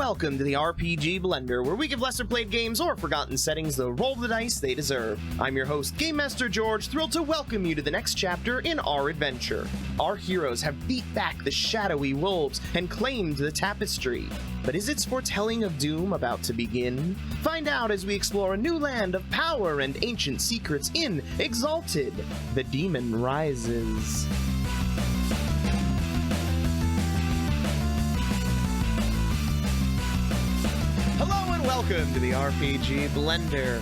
welcome to the RPG Blender, where we give lesser played games or forgotten settings the roll of the dice they deserve. I'm your host, Game Master George, thrilled to welcome you to the next chapter in our adventure. Our heroes have beat back the shadowy wolves and claimed the tapestry. But is its foretelling of doom about to begin? Find out as we explore a new land of power and ancient secrets in Exalted. The Demon Rises. Hello and welcome to the RPG Blender.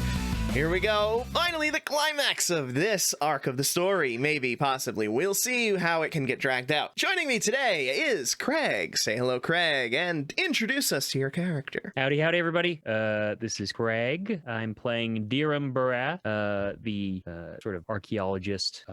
Here we go. Finally, the climax of this arc of the story. Maybe, possibly. We'll see how it can get dragged out. Joining me today is Craig. Say hello, Craig, and introduce us to your character. Howdy, everybody. This is Craig. I'm playing Dhiram Barath, the sort of archaeologist,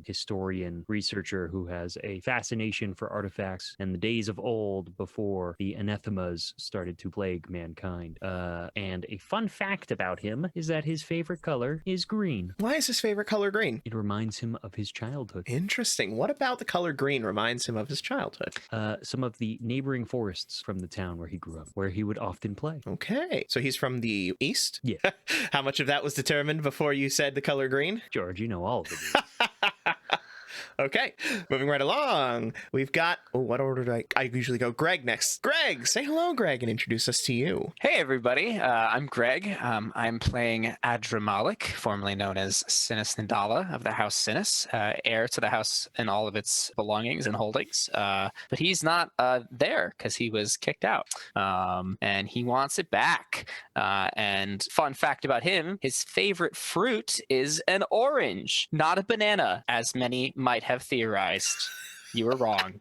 historian, researcher who has a fascination for artifacts and the days of old before the anathemas started to plague mankind. And a fun fact about him is that his favorite color is green. Why is his favorite color green? It reminds him of his childhood. Interesting. What about the color green reminds him of his childhood? Some of the neighboring forests from the town where he grew up, where he would often play. Okay. So he's from the east? Yeah. How much of that was determined before you said the color green? George, you know all of it. Okay, moving right along. We've got, what order do I usually go? Greg next. Greg, say hello, Greg, and introduce us to you. Hey, everybody. I'm Greg. I'm playing Adramalik, formerly known as Sinus Nadala of the House Sinus, heir to the house and all of its belongings and holdings. But he's not there because he was kicked out, and he wants it back. And fun fact about him, his favorite fruit is an orange, not a banana, as many might have theorized. You were wrong.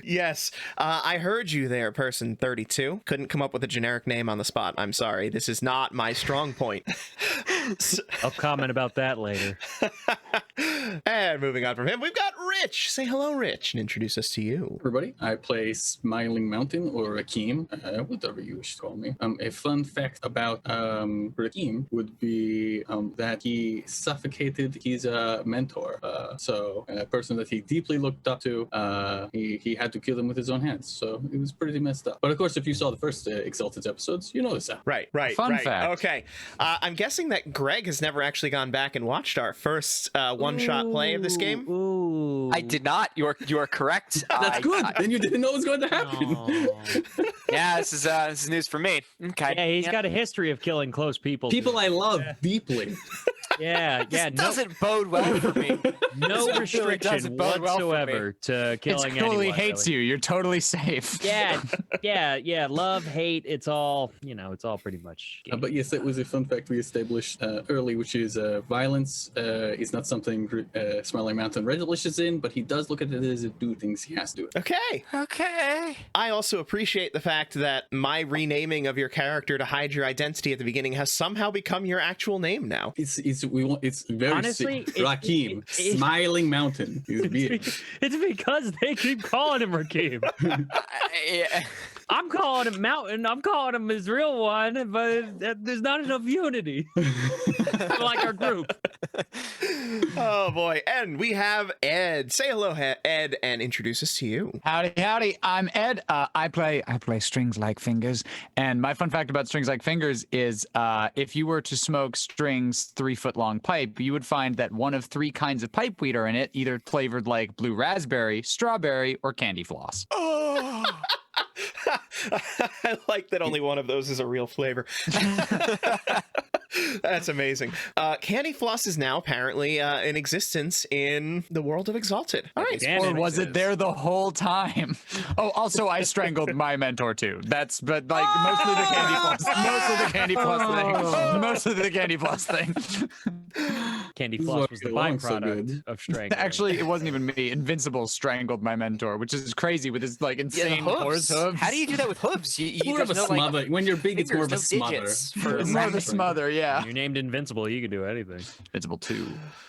Yes, I heard you there, person 32. Couldn't come up with a generic name on the spot. I'm sorry. This is not my strong point. I'll comment about that later. And moving on from him, we've got Rich. Say hello, Rich, and introduce us to you. Everybody, I play Smiling Mountain, or Rakim, whatever you wish to call me. A fun fact about Rakim would be that he suffocated his mentor. So a person that he deeply looked up to, he had to kill him with his own hands. So it was pretty messed up. But of course, if you saw the first Exalted episodes, you know this. Right. Fun fact. Okay. I'm guessing that Greg has never actually gone back and watched our first one-shot play of this game. Ooh. I did not. You are correct. That's good. Then you didn't know what was going to happen. Yeah, this is news for me. Okay. Yeah, he's got a history of killing close people. People I love deeply. Yeah. This doesn't bode well for me. No This really restriction doesn't bode well for me. whatsoever to killing anyone. It totally hates really. you. You're totally safe. Yeah. Love, hate. It's all pretty much. But yes, that was a fun fact we established early, which is violence is not something Smiling Mountain relishes in, but he does look at it as a do things he has to do it. Okay. I also appreciate the fact that my renaming of your character to hide your identity at the beginning has somehow become your actual name now. It's very Honestly, Rakim, Smiling Mountain. It's because they keep calling him Rakim. Yeah. I'm calling him Mountain. I'm calling him his real one, but there's not enough unity. Like our group. Oh boy, and we have Ed. Say hello, Ed, and introduce us to you. Howdy. I'm Ed. I play Strings Like Fingers, and my fun fact about Strings Like Fingers is if you were to smoke Strings' 3-foot-long pipe, you would find that one of 3 kinds of pipe weed are in it, either flavored like blue raspberry, strawberry, or candy floss. Oh. I like that only one of those is a real flavor. That's amazing. Candy floss is now apparently in existence in the world of Exalted. All right. Or was it there the whole time? Oh, also I strangled my mentor too. Mostly the candy floss. Mostly the candy floss thing. Candy floss was the byproduct of strangling. Actually, it wasn't even me. Invincible strangled my mentor, which is crazy with his insane horse hooves. How do you do that with hooves? More of a smother. When you're big, it's more of a smother. It's more of a smother, yeah. You're named Invincible, you can do anything. Invincible 2.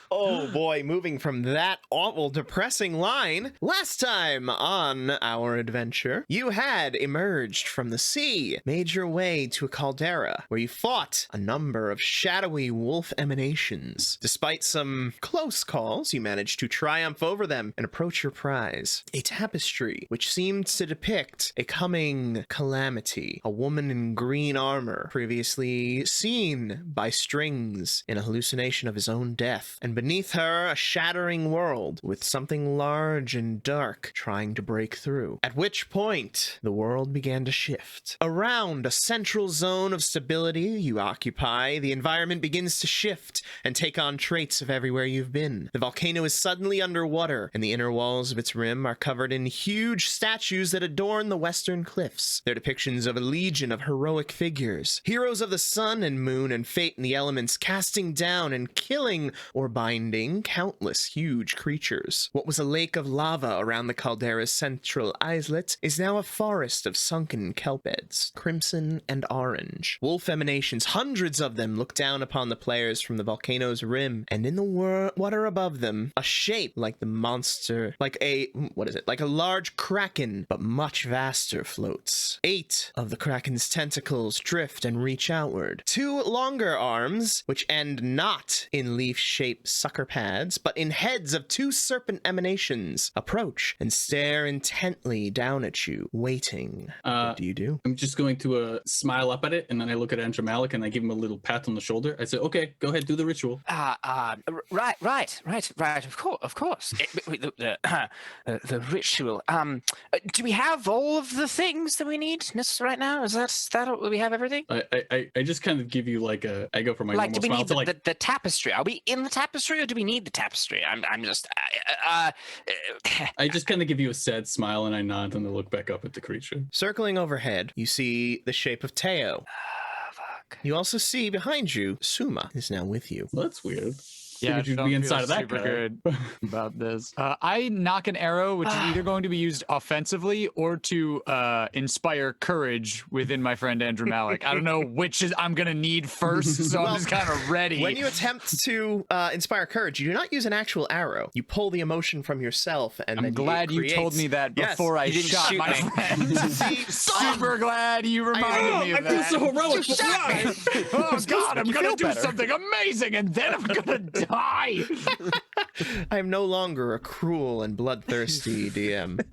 Oh boy, moving from that awful, depressing line, last time on our adventure, you had emerged from the sea, made your way to a caldera, where you fought a number of shadowy wolf emanations. despite some close calls, you managed to triumph over them and approach your prize. A tapestry which seemed to depict a coming calamity. A woman in green armor, previously seen by Strings in a hallucination of his own death. And beneath her, a shattering world with something large and dark trying to break through. At which point, the world began to shift. Around a central zone of stability you occupy, the environment begins to shift and take on traits of everywhere you've been. The volcano is suddenly underwater, and the inner walls of its rim are covered in huge statues that adorn the western cliffs. They're depictions of a legion of heroic figures, heroes of the sun and moon and fate and the elements, casting down and killing or binding countless huge creatures. What was a lake of lava around the caldera's central islet is now a forest of sunken kelp beds, crimson and orange. Wolf emanations, hundreds of them, look down upon the players from the volcano's rim, and in the water above them, a shape like the monster, like a large kraken, but much vaster, floats. 8 of the kraken's tentacles drift and reach outward. 2 longer arms, which end not in leaf-shaped sucker pads, but in heads of 2 serpent emanations, approach and stare intently down at you, waiting. What do you do? I'm just going to smile up at it, and then I look at Andrew Malik and I give him a little pat on the shoulder. I say, "Okay, go ahead, do the ritual." Right. Of course. The ritual. Do we have all of the things that we need right now? Is that we have everything? I just kind of give you I go for my normal do we smile need to the tapestry? Are we in the tapestry, or do we need the tapestry? I'm just. I just kind of give you a sad smile and I nod and I look back up at the creature. Circling overhead, you see the shape of Teo. Fuck. You also see behind you, Suma is now with you. Well, that's weird. Yeah, Figured you'd don't be feel inside of that super guy. good about this. I knock an arrow, which is either going to be used offensively or to inspire courage within my friend Andrew Malik. I don't know which I'm going to need first, so I'm just kind of ready. When you attempt to inspire courage, you do not use an actual arrow. You pull the emotion from yourself, and I'm then glad you told me that before I didn't shot shoot my me. friend. Super glad you reminded me of I feel that. so heroic. But why? Oh God, I'm you gonna feel do better. something amazing, and then I'm gonna die. I am no longer a cruel and bloodthirsty DM.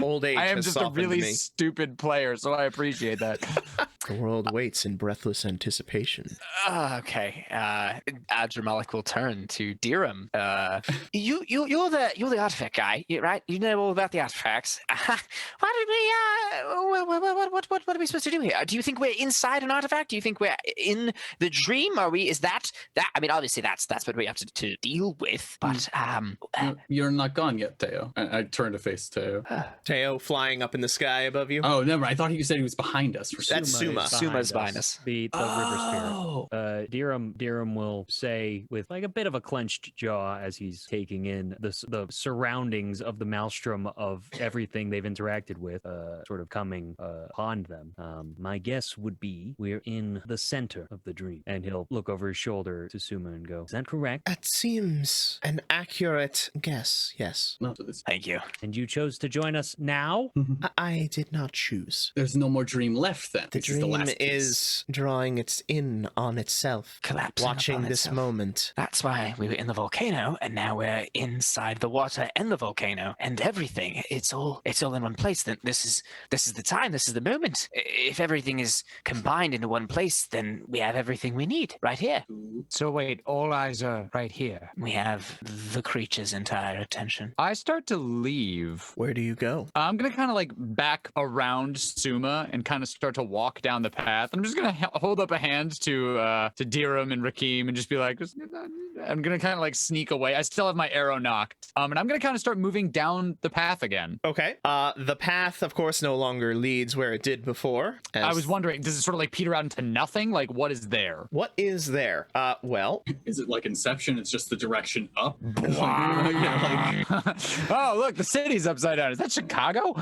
Old age I am has just a softened really me. stupid player, so I appreciate that. The world waits in breathless anticipation. Okay. Adramalik will turn to Dirham. You're the artifact guy, right? You know all about the artifacts. Why did we? What are we supposed to do here? Do you think we're inside an artifact? Do you think we're in the dream? Are we? Is that? I mean, obviously that's what we have to deal with. But You're not gone yet, Teo. I turn to face Teo. Teo flying up in the sky above you. Oh, never. I thought you said he was behind us. For some That's reason. Suma. Suma's behind us. The river spirit. Oh. Dirham will say with like a bit of a clenched jaw as he's taking in the surroundings of the maelstrom of everything they've interacted with, sort of coming upon them. My guess would be we're in the center of the dream, and he'll look over his shoulder to Suma and go, "Is that correct?" That seems an accurate guess, yes. No, this. Thank you. And you chose to join us now? I did not choose. There's no more dream left then. The This is dream last piece. is drawing its in on itself, Collapsing watching upon this itself. moment. That's why we were in the volcano, and now we're inside the water and the volcano and everything. It's all in one place. Then this is the time. This is the moment. If everything is combined into one place, then we have everything we need right here. So wait, all eyes are right here. We have the creature's entire attention. I start to leave. Where do you go? I'm gonna kind of like back around Suma and kind of start to walk down the path. I'm just gonna hold up a hand to Dirham and Rakim and just be like, I'm gonna kind of like sneak away. I still have my arrow knocked, and I'm gonna kind of start moving down the path again. Okay. The path, of course, no longer leads where it did before. I was wondering, does it sort of like peter out into nothing? Like, what is there? What is there? Well, Is it like Inception? It's just the direction up. Oh, look, the city's upside down. Is that Chicago?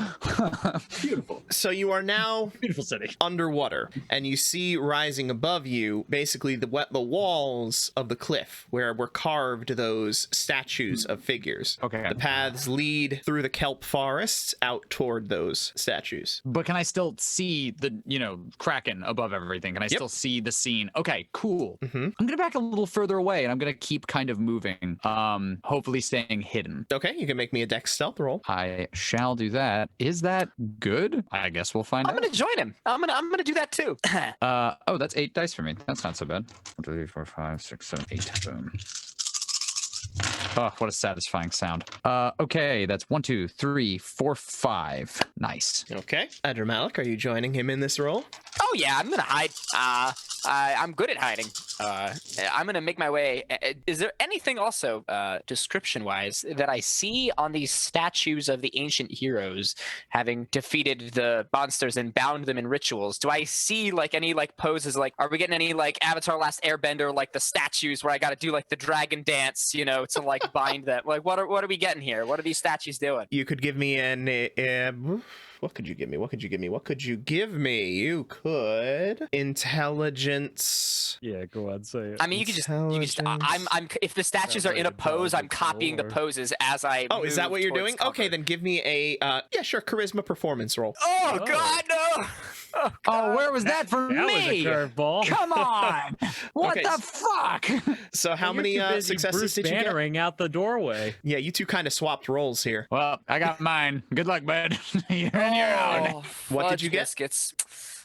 Beautiful. so you are now Beautiful city. underwater, and you see rising above you basically the walls of the cliff where where were carved those statues of figures. Okay. The paths lead through the kelp forests out toward those statues. But can I still see the, Kraken above everything? Can I still see the scene? Okay, cool. I'm gonna back a little further away, and I'm gonna keep kind of moving. Hopefully staying hidden. Okay, you can make me a dex stealth roll. I shall do that. Is that good? I guess we'll find out. I'm gonna join him. I'm gonna do that too. Oh, that's 8 dice for me. That's not so bad. 1, 2, 3, 4, 5, 6, 7, 8. Boom. Oh, what a satisfying sound. Okay, that's 1, 2, 3, 4, 5. Nice. Okay. Adramalik, are you joining him in this roll? Oh yeah, I'm gonna hide. I'm good at hiding. I'm gonna make my way. Is there anything also, description-wise, that I see on these statues of the ancient heroes having defeated the monsters and bound them in rituals? Do I see like any like poses? Like, are we getting any like Avatar: Last Airbender like the statues where I got to do like the dragon dance, to like bind them? Like, what are we getting here? What are these statues doing? You could give me an... what could you give me? What could you give me? What could you give me? You could intelligence. Yeah, go on, say it. I mean, you could just. I'm. If the statues are in a pose, I'm copying the poses as I. Oh, is that what you're doing? Cover. Okay, then give me a charisma performance roll. Oh God, no! Oh, where was that for that me? was a curveball. Come on! What Okay. the fuck? So how You're many too busy successes Bruce did you get? Bannering out the doorway. Yeah, you two kind of swapped roles here. Well, I got mine. Good luck, bud. You're on your own. Oh, What did fudge you get? Biscuits.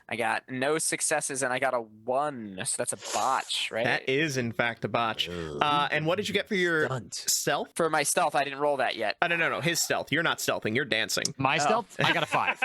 I got no successes and I got a 1, so that's a botch, right? That is, in fact, a botch. And what did you get for your Stunt. stealth? For my stealth, I didn't roll that yet. No. His stealth. You're not stealthing. You're dancing. My stealth? I got a 5.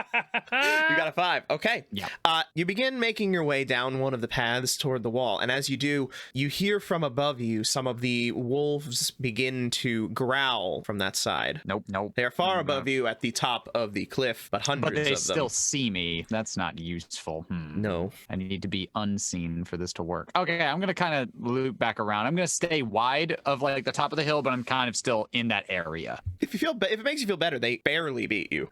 You got a 5. Okay. Yeah. You begin making your way down one of the paths toward the wall, and as you do, you hear from above you some of the wolves begin to growl from that side. Nope. They are far above you at the top of the cliff, but hundreds But they of them. still see me. That's not useful. No. I need to be unseen for this to work. Okay, I'm gonna kind of loop back around. I'm gonna stay wide of like the top of the hill, but I'm kind of still in that area. If it makes you feel better, they barely beat you.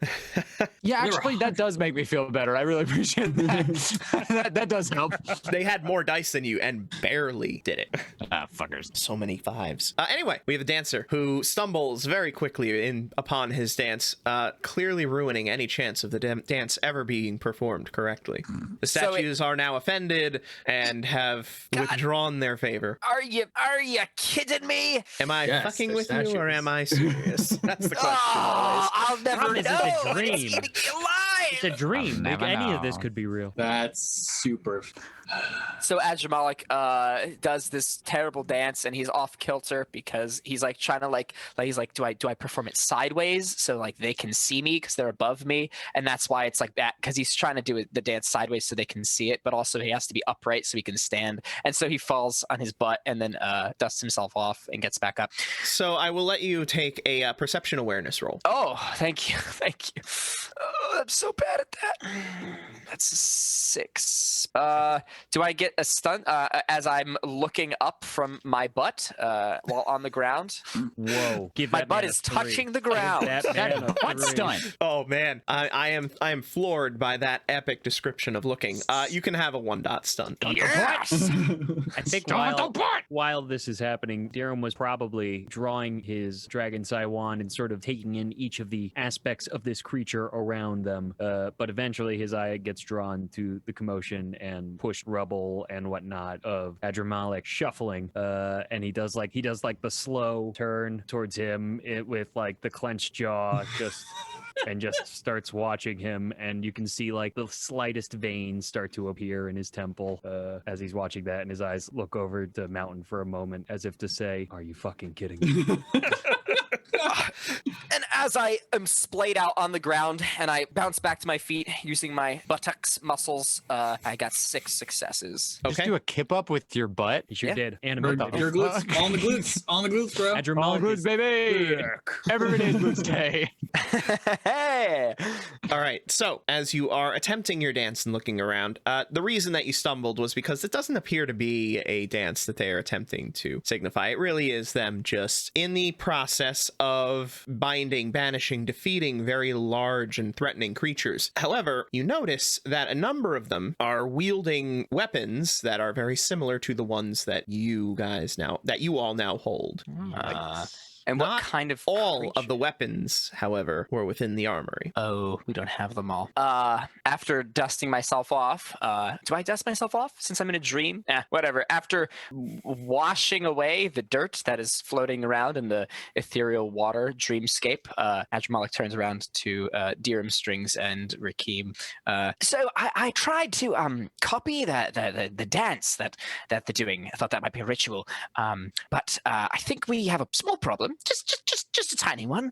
Yeah, actually, that does make me feel better. I really appreciate that. that does help. They had more dice than you and barely did it. Ah, fuckers. So many 5s. Anyway, we have a dancer who stumbles very quickly upon his dance, clearly ruining any chance of the dance ever being performed correctly. The statues are now offended and have withdrawn their favor. Are you kidding me? Am I Yes, fucking they're with you, or statues. am I serious? That's the question. Oh, I'll never This is know. a dream. It's eating me It's a alive. dream. Like, never any of this know. could be real. That's super. So Adramalik does this terrible dance and he's off kilter because he's like trying to he's like, do I perform it sideways so like they can see me because they're above me, and that's why it's like that, because he's trying to do the dance sideways so they can see it, but also he has to be upright so he can stand, and so he falls on his butt and then dusts himself off and gets back up. So I will let you take a perception awareness roll. Oh, thank you. Oh, I'm so bad at that. That's a 6. Do I get a stunt as I'm looking up from my butt while on the ground? Whoa. Give My that butt man a is 3. touching the ground. Give that man a What 3. stunt? Oh man, I am floored by that epic description of looking. You can have a 1-dot stun. Yes! I think while this is happening, Dirham was probably drawing his Dragon's Eye wand and sort of taking in each of the aspects of this creature around them. But eventually his eye gets drawn to the commotion and pushed rubble and whatnot of Adramalik shuffling. And he does like the slow turn towards him with like the clenched jaw and just starts watching him, and you can see like the slightest veins start to appear in his temple as he's watching that, and his eyes look over to Mountain for a moment as if to say, "Are you fucking kidding me?" And as I am splayed out on the ground and I bounce back to my feet using my buttocks muscles, I got 6 successes. Just do a kip up with your butt. He sure Yeah. did. And What the emergency. Your glutes, on the glutes, on the glutes, bro. Adramalik All glutes, is baby. thick. Every day's glutes day. Hey! All right, so as you are attempting your dance and looking around, the reason that you stumbled was because it doesn't appear to be a dance that they are attempting to signify. It really is them just in the process of binding killing, banishing, defeating very large and threatening creatures. However, you notice that a number of them are wielding weapons that are very similar to the ones that you all now hold. And Not what kind of all of the creature? weapons, however, were within the armory. Oh, we don't have them all. After dusting myself off, do I dust myself off since I'm in a dream? Whatever. After washing away the dirt that is floating around in the ethereal water dreamscape, Adramalik turns around to Dirham, Strings, and Rakim. So I tried to copy the dance that they're doing. I thought that might be a ritual. But I think we have a small problem. Just a tiny one.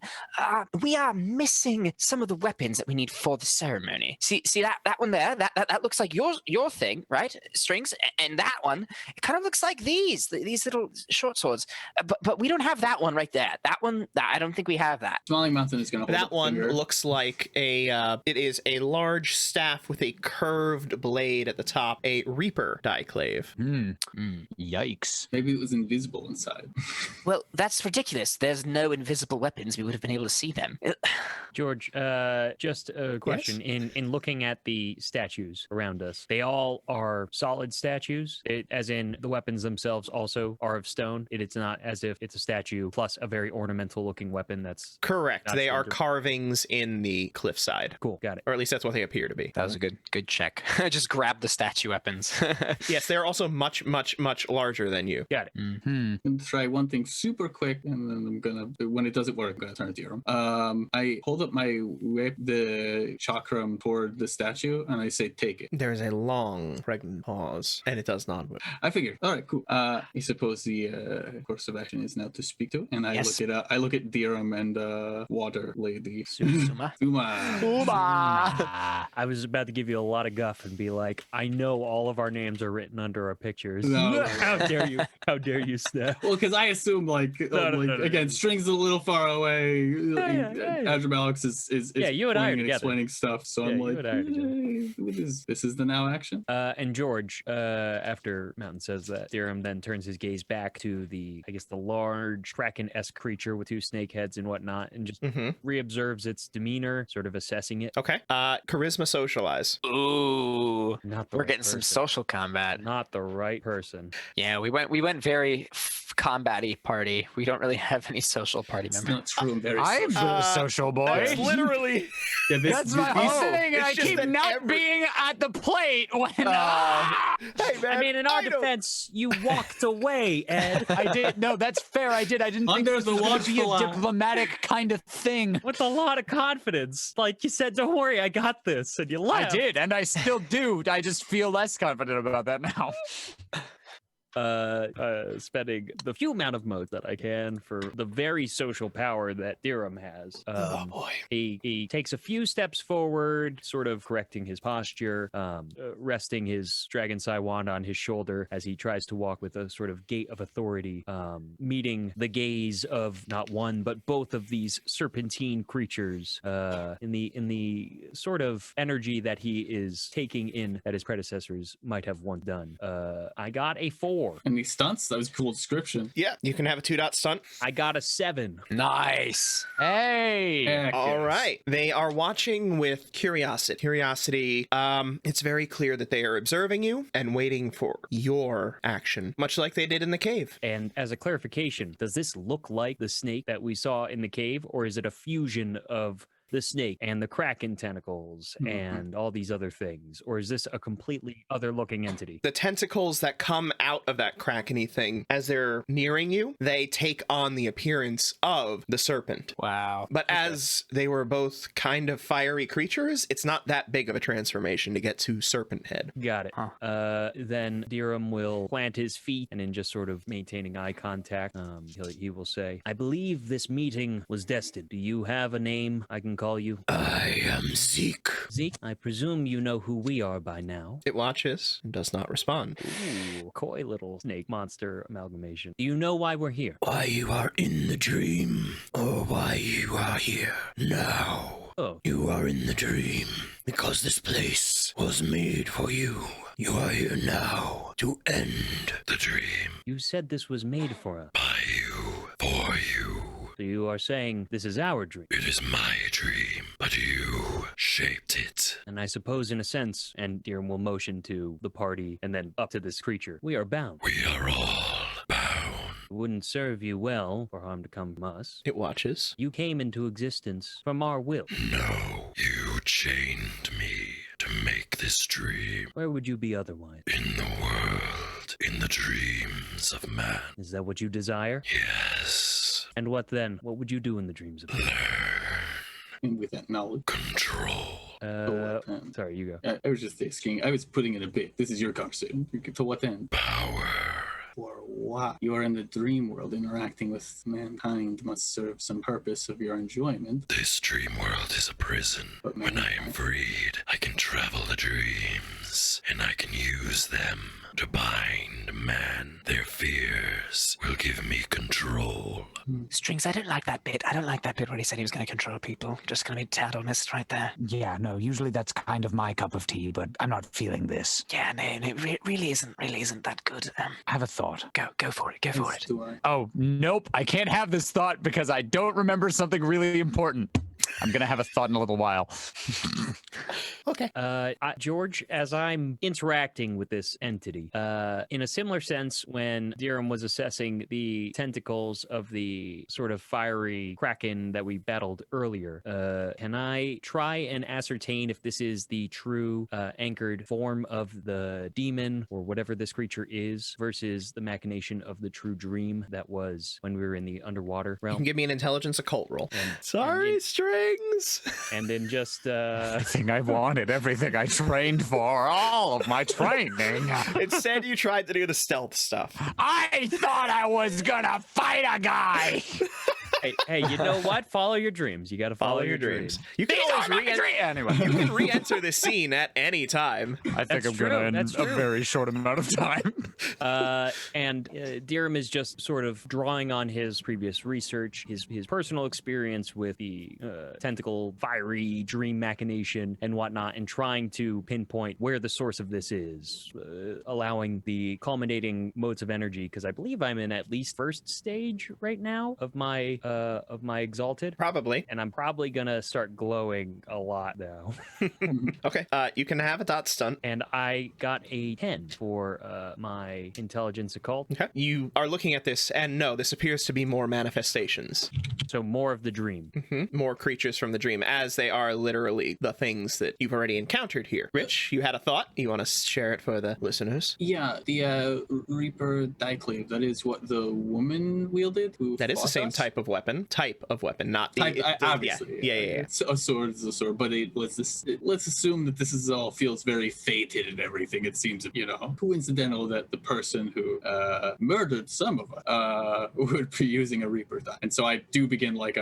We are missing some of the weapons that we need for the ceremony. See that one there? That looks like your thing, right? Strings, and that one, it kind of looks like these little short swords. But we don't have that one right there. That one, I don't think we have that. Smiling Mountain is going to hold That one finger. looks like it is a large staff with a curved blade at the top, a Reaper diclave. Yikes. Maybe it was invisible inside. Well, that's ridiculous. There's no invisible weapons. We would have been able to see them. George, just a question. In looking at the statues around us, they all are solid statues, as in the weapons themselves also are of stone. It's not as if it's a statue plus a very ornamental looking weapon that's... Correct. Not They are standard. carvings in the cliffside. Cool, got it. Or at least that's what they appear to be. That was a good check. Just grab the statue weapons. Yes, they're also much, much, much larger than you. Got it. I'm gonna try one thing super quick, and then I'm gonna, when it doesn't work, I'm gonna turn it to Dirham. I hold up my whip, the chakram, toward the statue, and I say, "Take it." There's a long, pregnant pause, and it does not move. I figured. All right, cool. I suppose the course of action is now to speak to, and I Yes. I look at Dirham and Water Lady. Suma. Uma. I was about to give you a lot of guff and be like, I know all of our names are written under our pictures. No. How dare you? How dare you, Snap? Well, because I assume no, again, Strings a little far away. yeah. Adramalik is Yeah, you and I are pointing together. explaining stuff, so Yeah, I'm you like, and I are together. this is the now action. And George, after Mountain says that, Dirham then turns his gaze back to the large Kraken-esque creature with two snake heads and whatnot, and just reobserves its demeanor, sort of assessing it. Okay. Charisma socialize. Ooh, Not the we're right getting some person. social combat. Not the right person. Yeah, we went very combat-y party. We don't really have any social party It's members. not true. I'm very I'm social. a social boy. That's literally... Yeah, That's my whole thing, and it's I just keep that not being at the plate when Hey, man, I mean, in our don't- defense, you walked away, Ed. I did. No, that's fair. I did. I didn't think Under this the was going to be a watchful eye. diplomatic kind of thing. With a lot of confidence. Like you said, don't worry, I got this. And you I left. did, and I still do. I just feel less confident about that now. Spending the few amount of modes that I can for the very social power that Dirham has. Oh, boy. He takes a few steps forward, sort of correcting his posture, resting his Dragon Sai wand on his shoulder as he tries to walk with a sort of gait of authority, meeting the gaze of not one but both of these serpentine creatures in the sort of energy that he is taking in that his predecessors might have once done. I got a 4. Any stunts? That was a cool description. Yeah, you can have a 2-dot stunt. I got a 7. Nice. Hey. Heck All yes. right. They are watching with curiosity. It's very clear that they are observing you and waiting for your action, much like they did in the cave. And as a clarification, does this look like the snake that we saw in the cave, or is it a fusion of the snake and the Kraken tentacles and all these other things? Or is this a completely other looking entity? The tentacles that come out of that Kraken-y thing, as they're nearing you, they take on the appearance of the serpent. Wow. But as they were both kind of fiery creatures, it's not that big of a transformation to get to serpent head. Got it. Huh. Then Dirham will plant his feet and in just sort of maintaining eye contact, he will say, I believe this meeting was destined. Do you have a name I can call you? I am Zeke. Zeke, I presume you know who we are by now. It watches and does not respond. Ooh, coy little snake monster amalgamation. Do you know why we're here? Why you are in the dream, or why you are here now. Oh, You are in the dream because this place was made for you. You are here now to end the dream. you said this was made for us. By you, for you. So you are saying this is our dream. It is my dream, but you shaped it. And I suppose in a sense, and Dirham will motion to the party and then up to this creature, we are bound. We are all bound. It wouldn't serve you well for harm to come from us. It watches. You came into existence from our will. No, you chained me to make this dream. Where would you be otherwise? In the world, in the dreams of man. Is that what you desire? Yes. And what then? What would you do in the dreams of man? Learn. And with that knowledge. Control. To what end? Sorry, you go. I was just asking. I was putting in a bit. This is your conversation. To what end? Power. For what? You are in the dream world. Interacting with mankind must serve some purpose of your enjoyment. This dream world is a prison. But When I am mankind- freed, I can travel the dreams, and I can use them to bind man. Their fears will give me control. Strings, I don't like that bit. I don't like that bit where he said he was going to control people. Just going to be tad honest right there. Yeah, no, usually that's kind of my cup of tea, but I'm not feeling this. Yeah, no, it really isn't that good. I have a thought. Go for it. Go for it. Do I? Oh, nope. I can't have this thought because I don't remember something really important. I'm going to have a thought in a little while. Okay. George, as I'm interacting with this entity, in a similar sense, when Dirham was assessing the tentacles of the sort of fiery kraken that we battled earlier, can I try and ascertain if this is the true anchored form of the demon or whatever this creature is versus the machination of the true dream that was when we were in the underwater You realm? can give me an intelligence occult roll. And- Sorry, and strings. And then just Everything I wanted, everything I trained for, all of my training. Instead, you tried to do the stealth stuff. I thought I was going to fight a guy. hey, you know what? Follow your dreams. You got to follow your dreams. You can These always are my dreams. Anyway, you can re-enter the scene at any time. I think That's I'm true, going to that's end a true. very short amount of time. And Dirham is just sort of drawing on his previous research, his personal experience with the tentacle, fiery dream machination and whatnot, and trying to pinpoint where the source of this is, allowing the culminating modes of energy. Because I believe I'm in at least first stage right now of my Exalted. Probably. And I'm probably gonna start glowing a lot now. Okay. You can have a dot stunt. And I got a 10 for my intelligence occult. Okay. You are looking at this, and no, this appears to be more manifestations. So more of the dream. More creatures from the dream, as they are literally the things that you've already encountered here. Rich, you had a thought? You want to share it for the listeners? Yeah, the Reaper Diclave, that is what the woman wielded? Who That is the fought same us? type of weapon, not the... Obviously. Yeah. It's a sword is a sword, but let's assume that this is all feels very fated and everything. It seems, coincidental that the person who murdered some of us would be using a Reaper die. And so I do begin like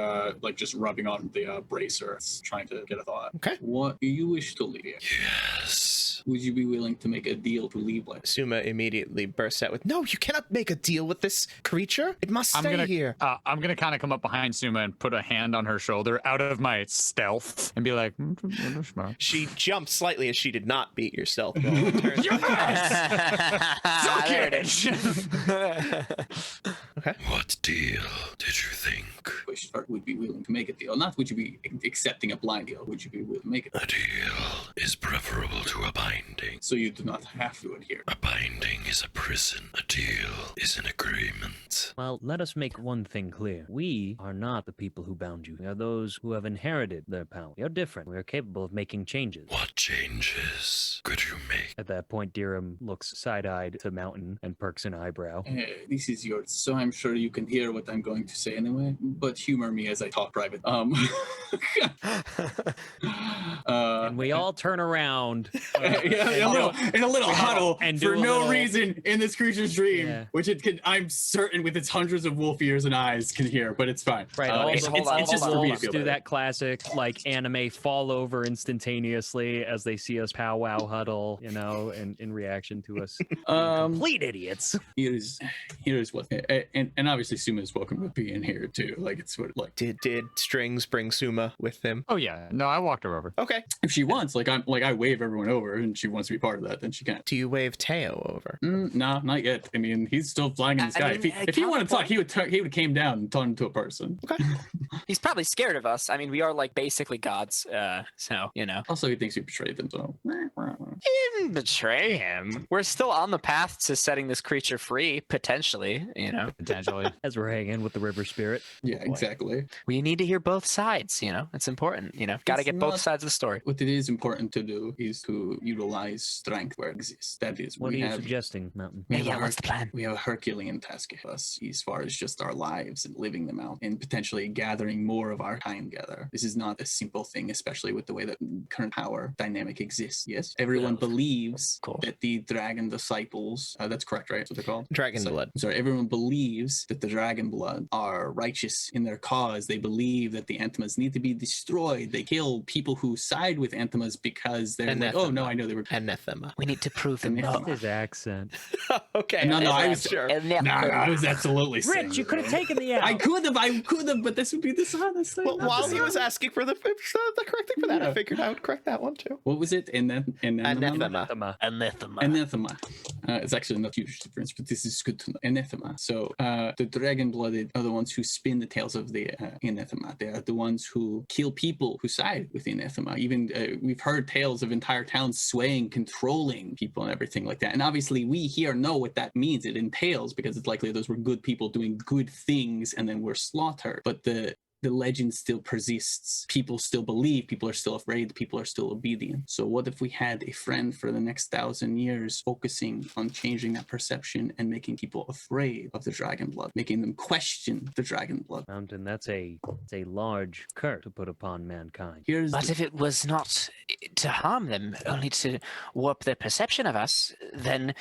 just rubbing on the bracer, trying to get a thought. Okay. What do you wish to leave? Yes. Would you be willing to make a deal to leave? Like, Suma immediately bursts out with, "No, you cannot make a deal with this creature. It must stay here." I'm gonna kind of come up behind Suma and put a hand on her shoulder out of my stealth and be like, She jumps slightly as she did not beat your stealth roll. and turns- There it is. Okay. What deal did you think? wish or would be willing to make a deal? Not would you be accepting a blind deal? Would you be willing to make it? A deal is preferable to a binding. So you do not have to adhere. A binding is a prison. A deal is an agreement. Well, let us make one thing clear. We are not the people who bound you. We are those who have inherited their power. We are different. We are capable of making changes. What changes could you make? At that point, Dirham looks side-eyed to Mountain and perks an eyebrow. This is yours, so I'm sure you can hear what I'm going to say anyway. But humor me as I talk private. And we all turn around. in a little huddle and do for a no little- reason in this creature's dream, Yeah. which it can. I'm certain with its hundreds of wolf ears and eyes can hear, but it's fine. Right, all it's, the it's, all it's the just for me to wolves feel do better. that classic like anime fall over instantaneously as they see us powwow huddle, in reaction to us. Um, Complete idiots. here's what and obviously Suma is welcome to be in here too. Like it's sort of like Did Strings bring Suma with him? Oh yeah, no, I walked her over. Okay. if she wants, like I wave everyone over, and she wants to be part of that, then she can. Do you wave Teo over? No, not yet. I mean, he's still flying in the sky. If he wanted to talk, he would came down and turned into a person. Okay. He's probably scared of us. I mean, we are like basically gods, so you know. Also, he thinks we betrayed them, so. He didn't betray him. We're still on the path to setting this creature free, potentially. You know, Potentially. As we're hanging with the river spirit. Yeah, exactly. we need to hear both sides. You know, it's important. You know, got to It's get both not- sides of the story. What it is important to do is to utilize strength where it exists. That is, What are we you have suggesting, Mountain? we have Yeah, a what's the plan? We have a Herculean task ahead of us as far as just our lives and living them out and potentially gathering more of our kind together. This is not a simple thing, especially with the way that current power dynamic exists. Yes, everyone Well, believes cool. that the dragon disciples, that's correct, right? That's what they're called? Dragon So- blood. Sorry, everyone believes that the dragon blood are righteous in their cause. They believe that the Anthemas need to be destroyed. They kill people who side with Anthemas because they're like, oh no, I know they were. Anathema. We need to prove them Anathema. wrong. His accent. Okay. No, I was sure. No, I was absolutely saying Rich, you that. could have taken the I out. could have, but this would be dishonest. Well, while he was asking for the correct thing for that, I Yeah. figured I would correct that one too. What was it? Anathema. Anathema. Anathema. Anathema. It's actually not a huge difference, but this is good to know. Anathema. So the dragon-blooded are the ones who spin the tails of the anathema. They are the ones who kill people who side with the anathema. Even we've heard tales of entire towns swaying, controlling people and everything like that. And obviously we here know what that means. It entails because it's likely those were good people doing good things and then were slaughtered. But the legend still persists. People still believe, people are still afraid, people are still obedient. So what if we had a friend for the next 1,000 years focusing on changing that perception and making people afraid of the dragon blood, making them question the dragon blood? Mountain, that's a large curse to put upon mankind. Here's But the- if it was not to harm them, only to warp their perception of us, then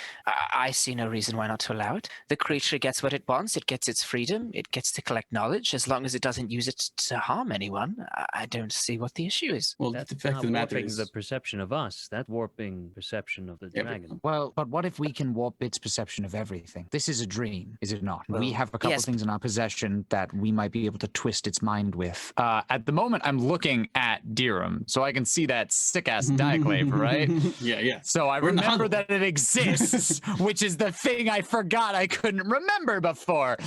I see no reason why not to allow it. The creature gets what it wants. It gets its freedom. It gets to collect knowledge. As long as it doesn't use it to harm anyone, I don't see what the issue is. well, That's the fact not of the matter warping is the perception of us. That's warping perception of the Yeah, dragon. Well, but what if we can warp its perception of everything? This is a dream, is it not? we Well, have a couple yes. things in our possession that we might be able to twist its mind with. At the moment, I'm looking at Dirham, so I can see that sick-ass diaclave, right? yeah. So I We're in the remember huddle. that it exists, which is the thing I forgot I couldn't remember before.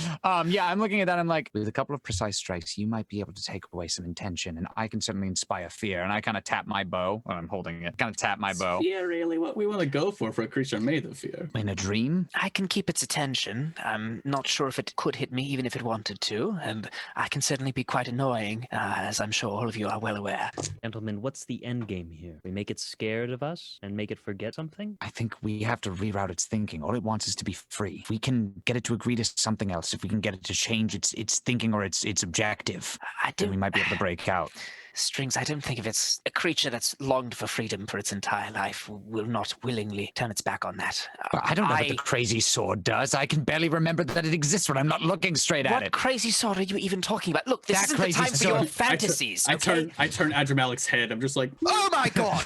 Yeah, I'm looking at that. I'm like, with a couple of precise strikes, you might be able to take away some intention, and I can certainly inspire fear. And I kind of tap my bow. I'm holding it. Kind of tap my bow. Yeah, really, what we want to go for a creature made of fear. In a dream? I can keep its attention. I'm not sure if it could hit me, even if it wanted to, and I can certainly be quite annoying, as I'm sure all of you are well aware. Gentlemen, what's the end game here? We make it scared of us and make it forget something? I think we have to reroute its thinking. All it wants is to be free. If we can get it to agree to something else, if we can get it to change its thinking or its objective, I then we don't. might be able to break out. Strings, I don't think if it's a creature that's longed for freedom for its entire life will not willingly turn its back on that. But I don't know what the crazy sword does. I can barely remember that it exists when I'm not looking straight at What it. crazy sword are you even talking about? Look, this That isn't the crazy time for your sword. fantasies. I okay? turn Adramalik's head. I'm just like, Oh my god!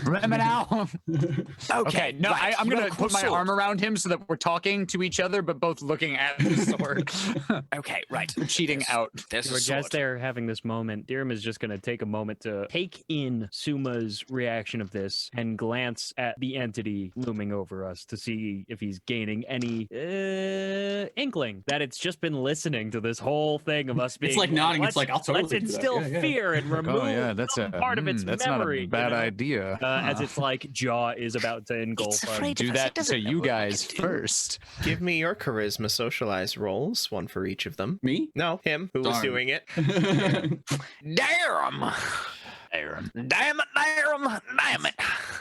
Remember now? Okay, no, right. I'm You going have to a cool put my sword. arm around him so that we're talking to each other, but both looking at the sword. Okay, right. Cheating out. There's a George, sword. as they're having this moment, Dirham is just going to take a moment to take in Suma's reaction of this and glance at the entity looming over us to see if he's gaining any inkling that it's just been listening to this whole thing of us being. like nodding. It's "Let's- like, I'll totally let's do that." instill Yeah, yeah. fear and remove that's some part of its that's memory. not a bad you know? idea. As its like jaw is about to engulf It's us. afraid Do of us. It that doesn't to know you what we guys can do. first. Give me your charisma socialize rolls, one for each of them. me? No, him who was Darn. doing it. Damn! Aaron. Damn it!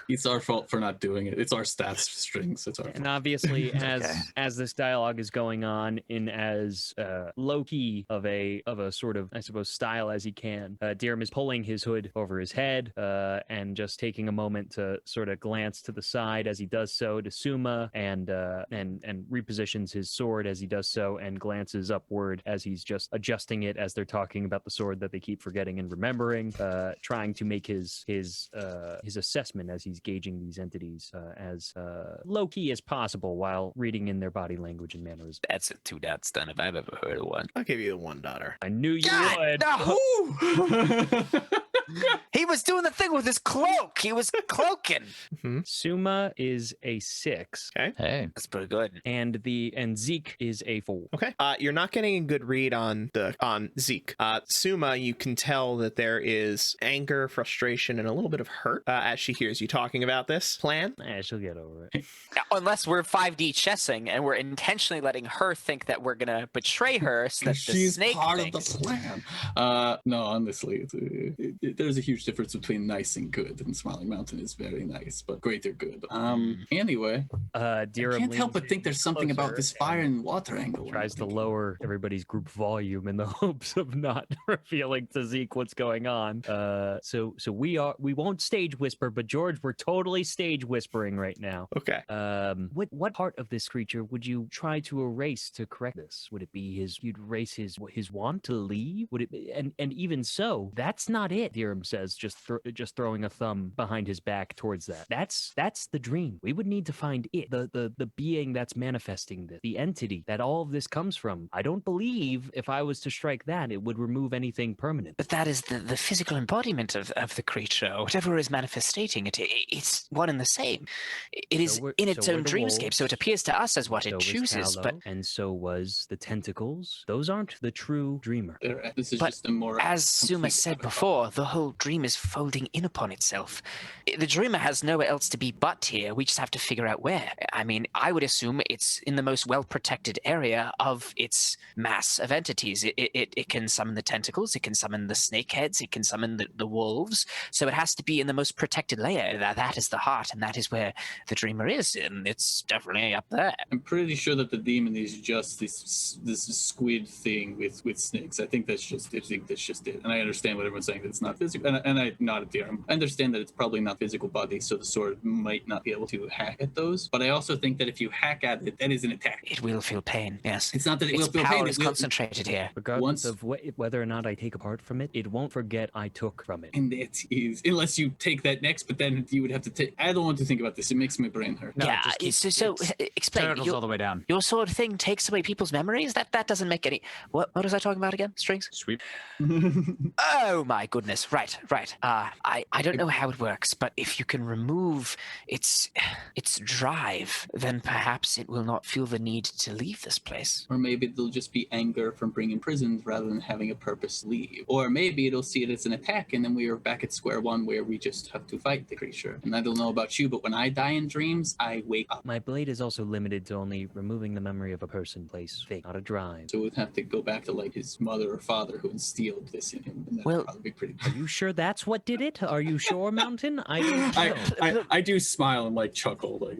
It's our fault for not doing it. It's our stats strings. It's our fault. And obviously, Okay. as this dialogue is going on in as low key of a sort of, I suppose, style as he can, Dirham is pulling his hood over his head and just taking a moment to sort of glance to the side as he does so to Suma and repositions his sword as he does so and glances upward as he's just adjusting it as they're talking about the sword that they keep forgetting and remembering, trying to make his assessment as he's he's gauging these entities as low key as possible while reading in their body language and mannerisms. That's a 2 dots done if I've ever heard of one. I'll give you the $1. I knew you God, would. no! He was doing the thing with his cloak. He was cloaking. Suma is a 6. Okay. Hey. That's pretty good. And Zeke is a 4. Okay. You're not getting a good read on Zeke. Suma, you can tell that there is anger, frustration, and a little bit of hurt as she hears you talking about this plan. She'll get over it. Unless we're 5D chessing and we're intentionally letting her think that we're going to betray her so that the She's snake part thinks. of the plan. No, honestly, there's a huge difference between nice and good, and Smiling Mountain is very nice, but greater good. Anyway, I can't help but think there's something about this fire and water angle. Tries to lower everybody's group volume in the hopes of not revealing to Zeke what's going on. So we won't stage whisper, but George, we're totally stage whispering right now. Okay. What part of this creature would you try to erase to correct this? Would it be you'd erase his want to leave? Would it be, and even so, that's not it, Dirham says, just throwing a thumb behind his back towards that. That's the dream. We would need to find it, the being that's manifesting this, the entity that all of this comes from. I don't believe if I was to strike that, it would remove anything permanent. But that is the physical embodiment of the creature. Whatever is manifestating it, it's one and the same. It is in its own dreamscape, so it appears to us as what it chooses. Tallow, but and so was the tentacles. Those aren't the true dreamer. This is But just a more as Suma said before, the whole dream is folding in upon itself. The dreamer has nowhere else to be but here. We just have to figure out where. I mean, I would assume it's in the most well-protected area of its mass of entities. It can summon the tentacles, it can summon the snake heads, it can summon the wolves. So it has to be in the most protected layer. That is the heart, and that is where the dreamer is, and it's definitely up there. I'm pretty sure that the demon is just this squid thing with snakes. I think that's just it. And I understand what everyone's saying, that it's not physical. And I nodded there. I understand that it's probably not physical body, so the sword might not be able to hack at those. But I also think that if you hack at it, that is an attack. It will feel pain, yes. It's not that it Its will feel power pain. is concentrated here. Regardless of whether or not I take apart from it, it won't forget I took from it. And it is, unless you take that next, but then you would have to take. I don't want to think about this. It makes my brain hurt. No, Yeah, just keep- so explain. Turtles all the way down. Your sword thing takes away people's memories? That doesn't make any... What was I talking about again? Strings? Sweep. Oh my goodness. Right. I don't know how it works, but if you can remove its drive, then perhaps it will not feel the need to leave this place. Or maybe it'll just be anger from being imprisoned rather than having a purpose to leave. Or maybe it'll see it as an attack, and then we are back at square one where we just have to fight the creature. And I don't know about you, but when I die in dreams, I wake up. My blade is also limited to only removing the memory of a person, place, thing, not a drive. So we'd have to go back to like his mother or father who instilled this in him. And that Well- would probably be pretty. Are you sure that's what did it? Are you sure, Mountain? I don't know. I do smile and like chuckle like.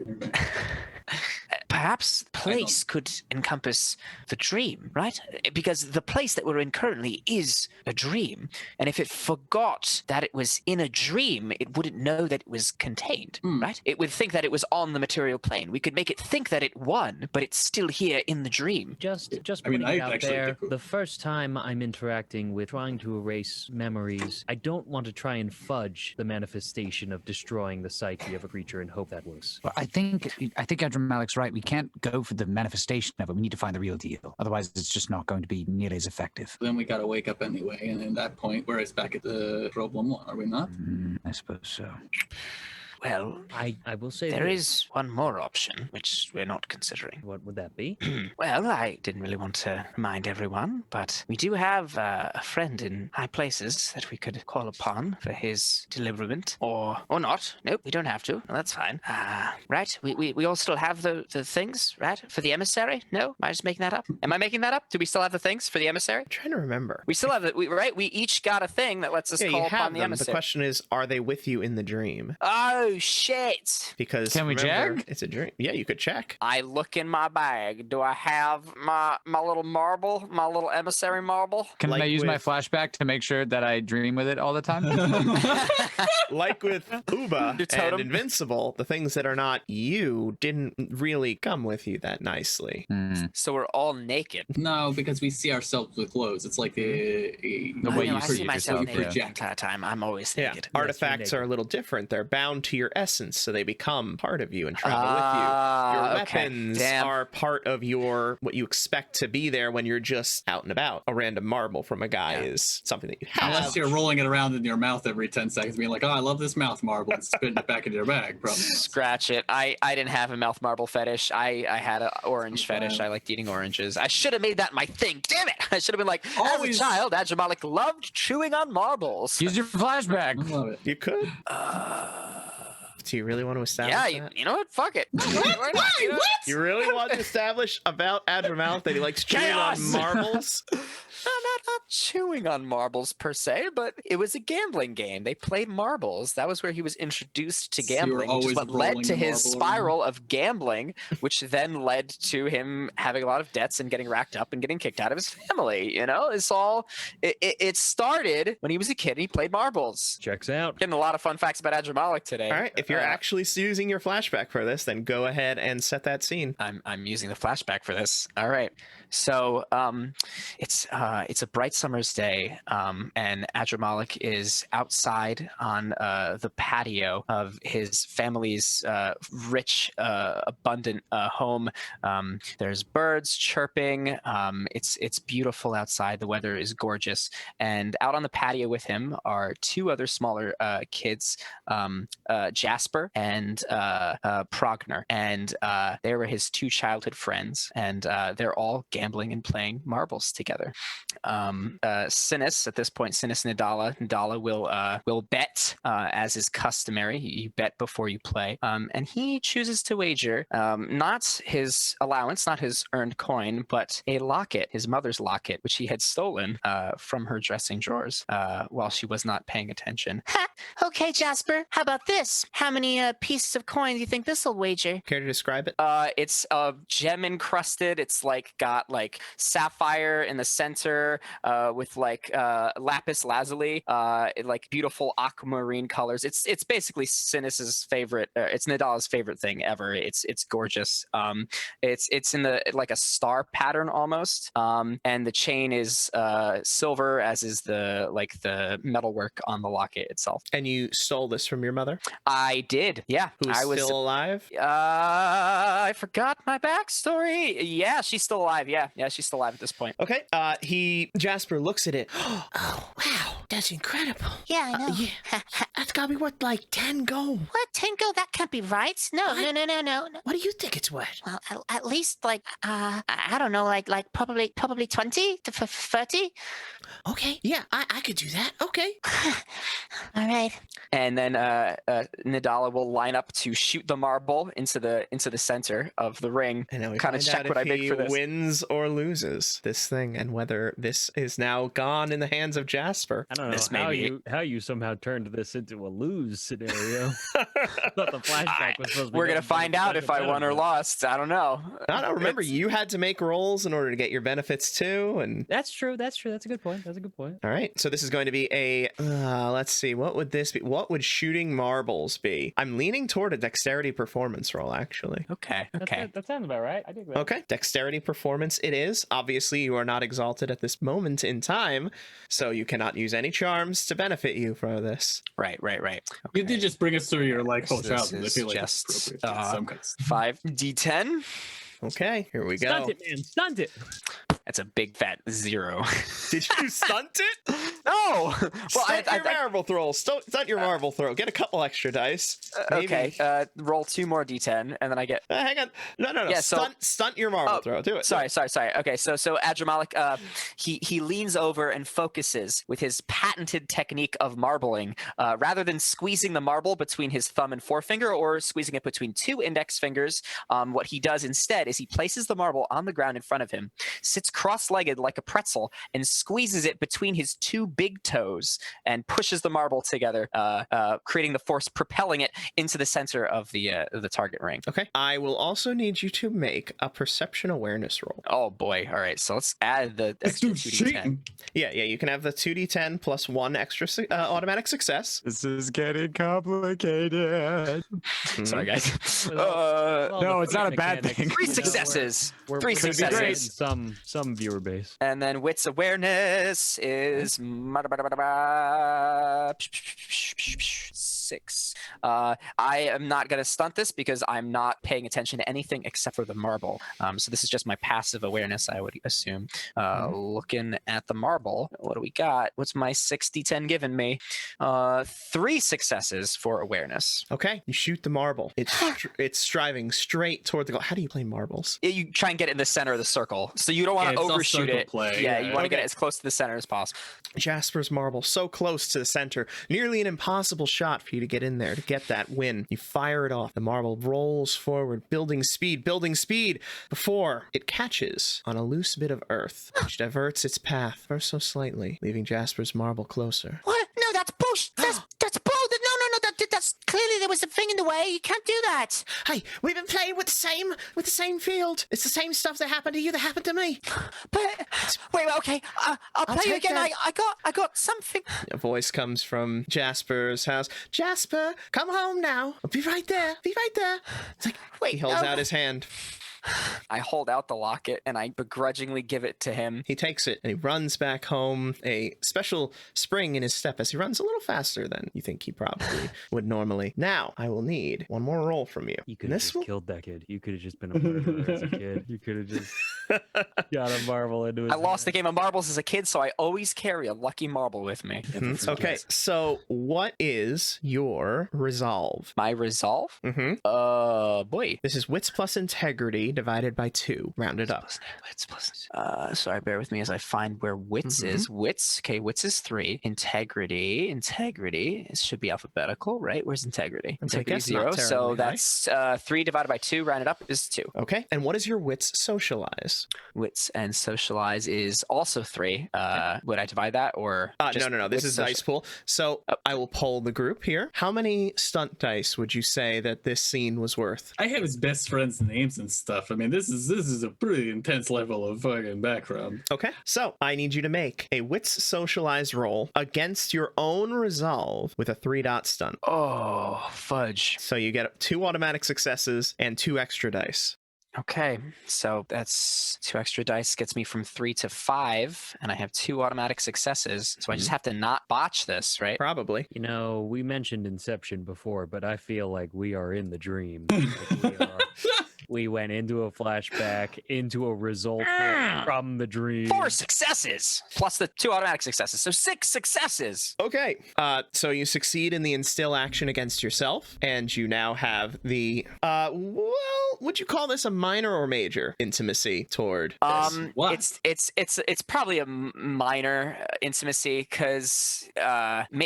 Perhaps place could encompass the dream, right? Because the place that we're in currently is a dream. And if it forgot that it was in a dream, it wouldn't know that it was contained, right? It would think that it was on the material plane. We could make it think that it won, but it's still here in the dream. Just I mean, putting I it out actually there, think- the first time I'm interacting with trying to erase memories, I don't want to try and fudge the manifestation of destroying the psyche of a creature and hope that works. Well, I think Adrian Malik's right. We can't go for the manifestation of it. We need to find the real deal. Otherwise, it's just not going to be nearly as effective. Then we gotta wake up anyway, and at that point, we're back at the problem one, are we not? I suppose so. Well, I will say there this. is one more option, which we're not considering. What would that be? Well, I didn't really want to remind everyone, but we do have a friend in high places that we could call upon for his deliverament, or not. Nope, we don't have to. Well, that's fine. Right? We all still have the things, right? For the emissary? No? Am I just making that up? Am I making that up? Do we still have the things for the emissary? I'm trying to remember. We still have it, right? We each got a thing that lets us Yeah, call you upon have the them. The emissary. question is, are they with you in the dream? Oh, shit. Because Can we remember, check? It's a dream. Yeah, you could check. I look in my bag. Do I have my little marble, my little emissary marble? Can Like I use my with- flashback to make sure that I dream with it all the time? Like with Uba Your totem? and Invincible, the things that are not you didn't really come with you that nicely. So we're all naked. No, because we see ourselves with clothes. It's like The I way know, you I see see myself yourself, naked the yeah. entire time. I'm always Yeah, naked. artifacts naked. are a little different. They're bound to your essence, so they become part of you and travel with you. Your weapons are part of what you expect to be there when you're just out and about. A random marble from a guy is something that you have. Unless you're rolling it around in your mouth every 10 seconds, being like, oh, I love this mouth marble, and spitting it back into your bag. Probably. Scratch it. I didn't have a mouth marble fetish. I had an orange fetish. I liked eating oranges. I should have made that my thing. Damn it! I should have been like, as a child, Adramalik loved chewing on marbles. Use your flashback. I love it. You could. Do you really want to establish that? You know what? Fuck it. What? You really want to establish about Adramalik that he likes chewing on marbles? Not chewing on marbles per se, but it was a gambling game. They played marbles. That was where he was introduced to gambling, which is what led to his spiral of gambling, which then led to him having a lot of debts and getting racked up and getting kicked out of his family. You know, it started when he was a kid and he played marbles. Checks out. Getting a lot of fun facts about Adramalik today. All right, if you're actually using your flashback for this, then go ahead and set that scene. I'm using the flashback for this. All right. So it's a bright summer's day, and Adramalik is outside on the patio of his family's rich, abundant home. There's birds chirping. It's beautiful outside. The weather is gorgeous. And out on the patio with him are two other smaller kids, Jasper and Progner. And they were his two childhood friends. And they're all gambling and playing marbles together. Sinis, at this point, Sinis Nadala will bet, as is customary. You bet before you play. And he chooses to wager not his allowance, not his earned coin, but a locket, his mother's locket, which he had stolen from her dressing drawers while she was not paying attention. Okay, Jasper, how about this? How many pieces of coin do you think this will wager? Care to describe it? It's gem encrusted. It's got sapphire in the center with lapis lazuli, beautiful aquamarine colors. It's basically Sinis's favorite. It's Nadala's favorite thing ever. It's gorgeous. It's in a star pattern almost, and the chain is silver, as is the metalwork on the locket itself. And you stole this from your mother? I did. Yeah. Who's still alive? I forgot my backstory. Yeah, she's still alive. Yeah, she's still alive at this point. Okay. Jasper looks at it. Oh, wow. That's incredible. Yeah, I know. That's gotta be worth 10 gold. What? 10 gold? That can't be right. No. What do you think it's worth? Well, at least I don't know, probably 20 to 30. Okay. Yeah, I could do that. Okay. All right. And then Nadala will line up to shoot the marble into the center of the ring. And kind of check what I make for this. Wins or loses this thing, and whether this is now gone in the hands of Jasper. I don't know how you somehow turned this into a lose scenario. Thought the flashback was supposed to be. We're gonna find out if I won or lost. I don't know. No. Remember, you had to make rolls in order to get your benefits too, and that's true. That's a good point. All right, so this is going to be a. Let's see. What would this be? What would shooting marbles be? I'm leaning toward a dexterity performance roll, actually. Okay. That sounds about right. I dig that. Okay, dexterity performance it is. Obviously, you are not exalted at this moment in time, so you cannot use any charms to benefit you for this. Right. Okay. You did just bring us through your whole So childhood. I this feel is like just it's appropriate. Some kind of 5d10. Okay, here we go. Stunt it, man. Stunt it. That's a big fat 0. Did you stunt it? No. Well, Stunt your marble throw. Stunt your marble throw. Get a couple extra dice. Okay. Roll 2 more d10, and then I get. Hang on. No. Yeah, stunt your marble throw. Do it. Sorry. Okay, so Adramalik, he leans over and focuses with his patented technique of marbling. Rather than squeezing the marble between his thumb and forefinger or squeezing it between 2 index fingers, what he does instead is he places the marble on the ground in front of him, sits cross-legged like a pretzel, and squeezes it between his 2 big toes and pushes the marble together, creating the force propelling it into the center of the target ring. Okay. I will also need you to make a perception awareness roll. Oh boy. All right. So let's add the extra 2d10. Yeah. You can have the 2d10 plus 1 extra automatic success. This is getting complicated. Sorry, guys. No, it's not a bad thing. 3 successes. We're 3 successes. successes. Some viewer base. And then wits awareness is 6. I am not going to stunt this because I'm not paying attention to anything except for the marble. So this is just my passive awareness, I would assume. Looking at the marble, what do we got? What's my 60-10 giving me? 3 successes for awareness. Okay, you shoot the marble. It's striving straight toward the goal. How do you play marbles? You try and get it in the center of the circle. So you don't want to overshoot it. Yeah, you want to get it as close to the center as possible. Jasper's marble, so close to the center. Nearly an impossible shot for you to get in there to get that win. You fire it off. The marble rolls forward, building speed, before it catches on a loose bit of earth, which diverts its path ever so slightly, leaving Jasper's marble closer. What? No, that's bullshit. That's bull. No. That's clearly there was a thing in the way. You can't do that. Hey, we've been playing with the same field. It's the same stuff that happened to you that happened to me. But wait, okay. I'll play you again. I got something. A voice comes from Jasper's house. Jasper, come home now. I'll be right there. It's like, Wait, he holds out his hand. I hold out the locket and I begrudgingly give it to him. He takes it and he runs back home, a special spring in his step as he runs a little faster than you think he probably would normally. Now, I will need one more roll from you. You could have just killed that kid. You could have just been a murderer as a kid. You could have just got a marble into his I lost the game of marbles as a kid, so I always carry a lucky marble with me. Okay, so what is your resolve? My resolve? Boy. This is wits plus integrity divided by 2, rounded up. Sorry, bear with me as I find where wits is. Wits is 3. Integrity. It should be alphabetical, right? Where's integrity? Integrity 0. So that's 3 divided by 2, rounded up is 2. Okay, and what is your wits socialize? Wits and socialize is also 3. Would I divide that or? No. This is dice pool. So I will poll the group here. How many stunt dice would you say that this scene was worth? I have his best friends' names and stuff. I mean, this is a pretty intense level of fucking background. Okay, so I need you to make a wits socialize roll against your own resolve with a 3-dot stunt. Oh, fudge. So you get 2 automatic successes and 2 extra dice. Okay, so that's 2 extra dice gets me from 3 to 5, and I have 2 automatic successes. So I just have to not botch this, right? Probably. You know, we mentioned Inception before, but I feel like we are in the dream. Like we went into a flashback, into a result from the dream. 4 successes plus the 2 automatic successes, so 6 successes. Okay, so you succeed in the instill action against yourself, and you now have the would you call this a minor or major intimacy toward this? It's probably a minor intimacy because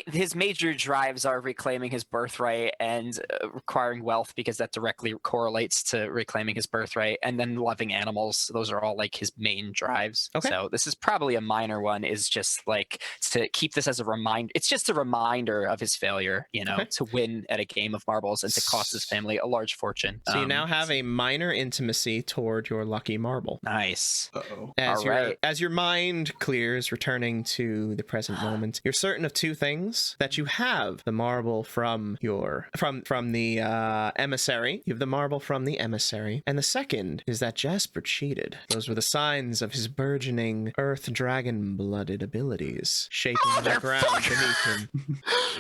his major drives are reclaiming his birthright and acquiring wealth because that directly correlates to reclaiming his birthright, and then loving animals. Those are all like his main drives. Okay. So this is probably a minor one, is just like to keep this as a reminder. It's just a reminder of his failure, to win at a game of marbles and to cost his family a large fortune. So you now have a minor intimacy toward your lucky marble. Nice. Uh-oh. As your mind clears, returning to the present moment, you're certain of 2 things: that you have the marble from the emissary. You have the marble from the emissary. And the second is that Jasper cheated. Those were the signs of his burgeoning earth dragon-blooded abilities, shaping the ground beneath him.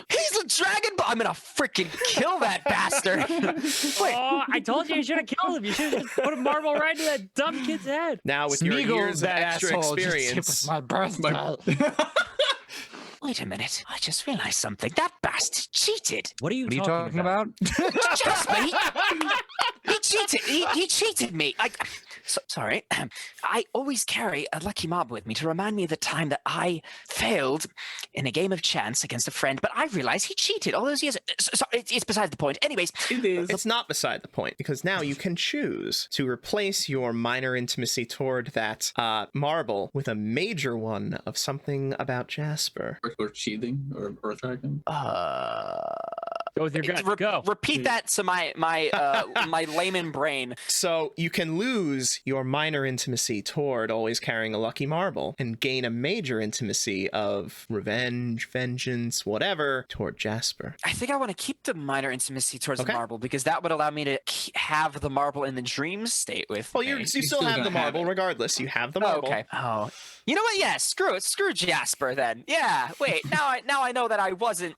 He's a dragon. I'm gonna freaking kill that bastard. Wait. Oh, I told you should have killed him. You should have just put a marble right into that dumb kid's head. Now, with your years of extra experience, my birthday. Wait a minute. I just realized something. That bastard cheated. What are you talking about? Trust me. He cheated. He cheated me. Sorry. I always carry a lucky marble with me to remind me of the time that I failed in a game of chance against a friend, but I realized he cheated all those years. Sorry, it's beside the point. Anyways. It is. It's not beside the point, because now you can choose to replace your minor intimacy toward that marble with a major one of something about Jasper. Or cheating or dragon. Go with your gut. Go. Repeat that to my my layman brain. So you can lose your minor intimacy toward always carrying a lucky marble and gain a major intimacy of revenge, vengeance, whatever, toward Jasper. I think I want to keep the minor intimacy towards Okay. the marble because that would allow me to have the marble in the dream state with Well, me. you still still have gonna the have marble it. regardless. You have the Oh, marble. okay. Oh, you know what? Yeah, screw it. Screw Jasper then. Yeah. Wait. Now I know that I wasn't.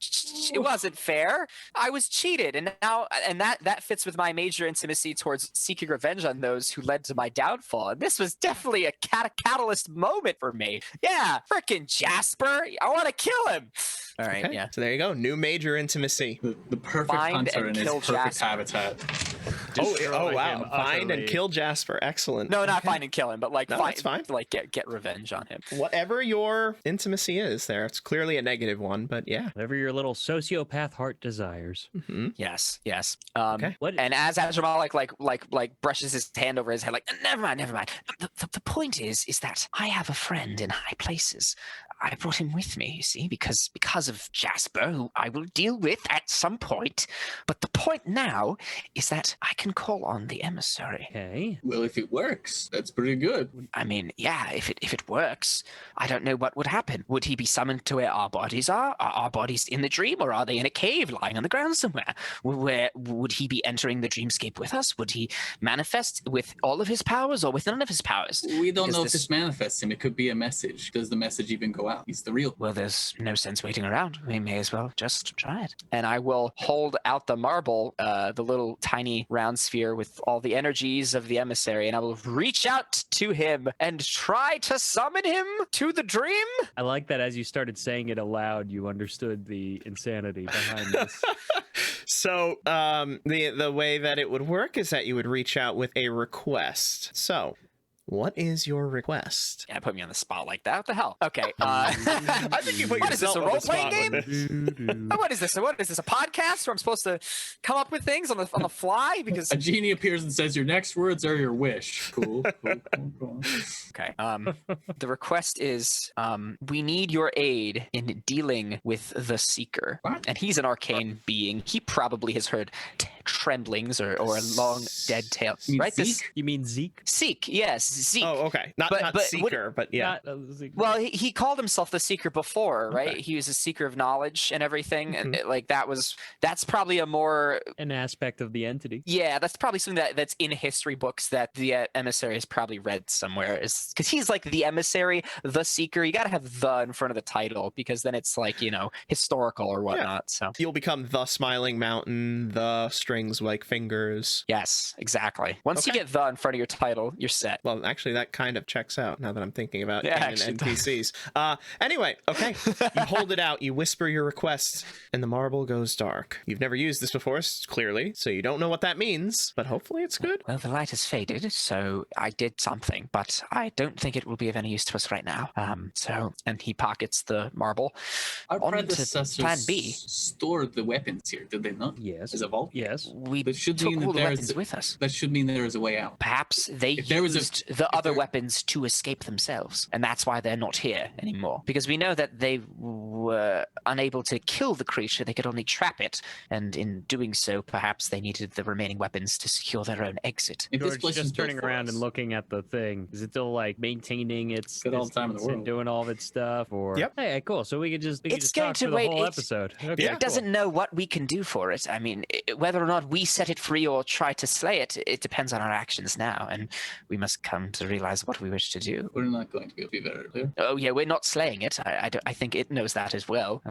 It wasn't fair. I was cheated, and that fits with my major intimacy towards seeking revenge on those who led to my downfall. And this was definitely a catalyst moment for me. Yeah, frickin' Jasper. I want to kill him. All right. Okay, Yeah. so there you go. New major intimacy. The perfect Find hunter and in his kill perfect Jasper. habitat. Oh, Destroy wow. him Find and utterly. kill Jasper. Excellent. No, not Okay. find and kill him, but like No, that's fine. like get revenge on him. Whatever your intimacy is there, it's clearly a negative one, but yeah. Whatever your little sociopath heart desires. Hmm. Yes, yes. Okay. What? And as Adramalik like brushes his hand over his head, like never mind. The point is that I have a friend in high places. I brought him with me, you see, because of Jasper, who I will deal with at some point. But the point now is that I can call on the emissary. Okay. Well, if it works, that's pretty good. I mean, yeah, if it works, I don't know what would happen. Would he be summoned to where our bodies are? Are our bodies in the dream, or are they in a cave lying on the ground somewhere? Where would he be entering the dreamscape with us? Would he manifest with all of his powers or with none of his powers? We don't Is know if this- this manifests him. It could be a message. Does the message even go out? He's the real. Well, there's no sense waiting around. We may as well just try it. And I will hold out the marble, the little tiny round sphere with all the energies of the emissary, and I will reach out to him and try to summon him to the dream. I like that as you started saying it aloud, you understood the insanity behind this. So the way that it would work is that you would reach out with a request. So what is your request? Yeah, put me on the spot like that. What the hell? Okay. I think you put What is this, yourself a on the role-playing spot game? with this. What is this? What is this? A podcast where I'm supposed to come up with things on the fly? Because A genie appears and says, "Your next words are your wish." Cool. okay. The request is, we need your aid in dealing with the Seeker. What? And he's an arcane being. He probably has heard tremblings or a long dead tail. You mean Right? This Zeke? You mean Zeke? Seek, yes, Zeke. Oh, okay. Not But Seeker, but yeah. Not, Zeke. Well, he called himself the Seeker before, right? Okay. He was a seeker of knowledge and everything, and Mhm. that's probably a more An aspect of the entity. yeah, that's probably something that's in history books that the emissary has probably read somewhere. Is because he's like the emissary, the seeker. You got to have the in front of the title because then it's like historical or whatnot. So You'll become the Smiling Mountain, the Strings Like Fingers. yes, exactly. Once you Okay. get the in front of your title, you're set. Well, actually, that kind of checks out now that I'm thinking about Yeah, canon actually. NPCs. Anyway, okay. You hold it out, you whisper your request, and the marble goes dark. You've never used this before, clearly, so you don't know what that means, but hopefully it's good. Well, the light has faded, so I did something, but I don't think it will be of any use to us right now. And he pockets the marble. Our On to predecessors plan B. stored the weapons here, did they not? Yes. As a vault? Yes. We That should took mean that all the there is weapons with us. That should mean there is a way out. Perhaps they If there was a- used the if other there- weapons to escape themselves, and that's why they're not here anymore. Because we know that they were unable to kill the creature; they could only trap it, and in doing so, perhaps they needed the remaining weapons to secure their own exit. If this George, place is just built turning for around us, and looking at the thing. Is it still like maintaining its Got all the time in the distance and world. doing all of its stuff? Or Yep. Hey, cool. So we could just It's going talk to for the wait- whole it's- episode. Okay, Yeah. It doesn't cool. know what we can do for it. I mean, whether or not we set it free or try to slay it, it depends on our actions now, and we must come to realize what we wish to do. we're not going to be able to be very clear. Oh yeah, we're not slaying it. I think it knows that as well.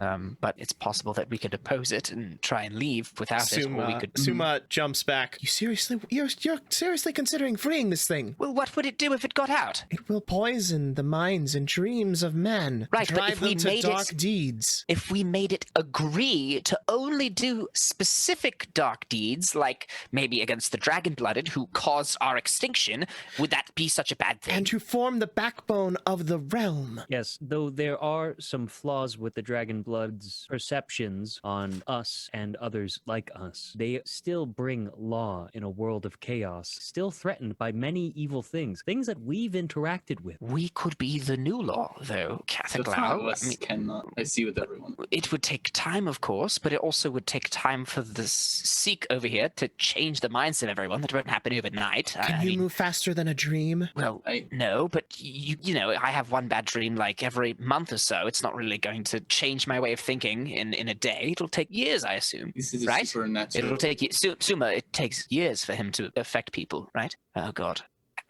But it's possible that we could oppose it and try and leave without it, or we could. Suma jumps back. You're seriously considering freeing this thing? Well, what would it do if it got out? It will poison the minds and dreams of men. Right, but drive if we them to made dark it- deeds. If we made it agree to only do specific dark deeds, like maybe against the dragon-blooded who caused our extinction, would that be be such a bad thing. And to form the backbone of the realm. Yes, though there are some flaws with the Dragon Blood's perceptions on us and others like us. They still bring law in a world of chaos, still threatened by many evil things that we've interacted with. We could be the new law, though, So some of Catherglau. us cannot. I see with everyone. It would take time, of course, but it also would take time for the Seek over here to change the mindset of everyone. That won't happen overnight. Can you move faster than a dream? Well, I- no, but you know, I have one bad dream like every month or so. It's not really going to change my way of thinking in a day. It'll take years, I assume. This is a Right? supernatural. It'll take Suma. It takes years for him to affect people, right? Oh God.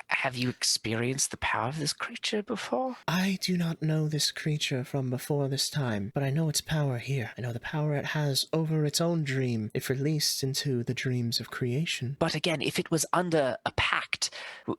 Have you experienced the power of this creature before? I do not know this creature from before this time, but I know its power here. I know the power it has over its own dream, if released into the dreams of creation. But again, if it was under a pact,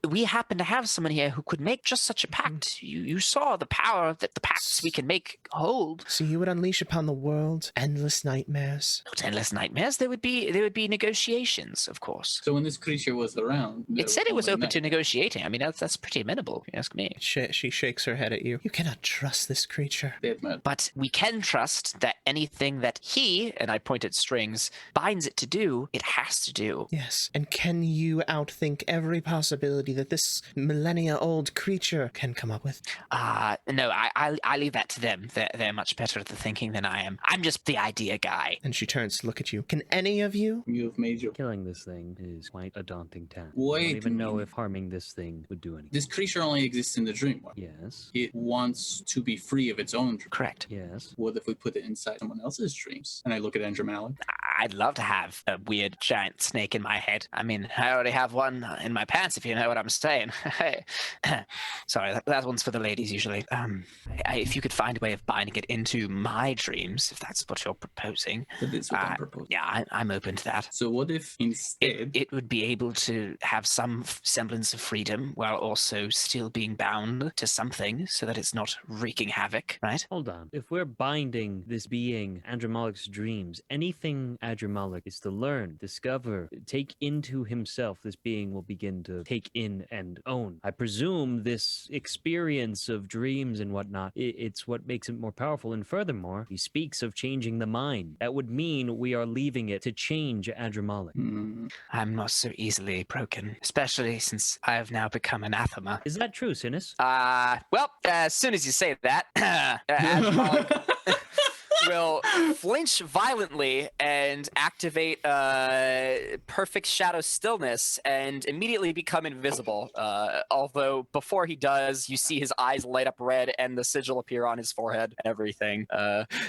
we happen to have someone here who could make just such a pact. You saw the power that the pacts we can make hold. So you would unleash upon the world endless nightmares? Not endless nightmares. There would be negotiations, of course. So when this creature was around, It said it was only open to night. negotiating. I mean, that's pretty amenable, if you ask me. She shakes her head at you. You cannot trust this creature. They admit. But we can trust that anything that he, and I point at Strings, binds it to do, it has to do. Yes, and can you outthink every possibility that this millennia-old creature can come up with? No, I leave that to them. They're much better at the thinking than I am. I'm just the idea guy. And she turns to look at you. Can any of you? You have made your. Killing this thing is quite a daunting task. I Wait don't even a know minute. if harming this thing would do anything. This creature only exists in the dream world. Yes. It wants to be free of its own dream. Correct. Yes. What if we put it inside someone else's dreams? And I look at Andrew Malik. I'd love to have a weird giant snake in my head. I mean, I already have one in my pants, if you know what I'm saying. Sorry, that one's for the ladies usually. If you could find a way of binding it into my dreams, if that's what you're proposing, That is what I'm proposing. yeah, I'm open to that. So what if instead It would be able to have some semblance of freedom while also still being bound to something so that it's not wreaking havoc, right? Hold on. If we're binding this being, Andromalic's dreams, anything Andromalic is to learn, discover, take into himself, this being will begin to take in and own. I presume this experience of dreams and whatnot, it's what makes it more powerful. And furthermore, he speaks of changing the mind. That would mean we are leaving it to change Andromalic. I'm not so easily broken, especially since I have now become anathema. Is that true, Sinus? Well, as soon as you say that, Andromalic will flinch violently and activate perfect shadow stillness and immediately become invisible. Although before he does, you see his eyes light up red and the sigil appear on his forehead and everything.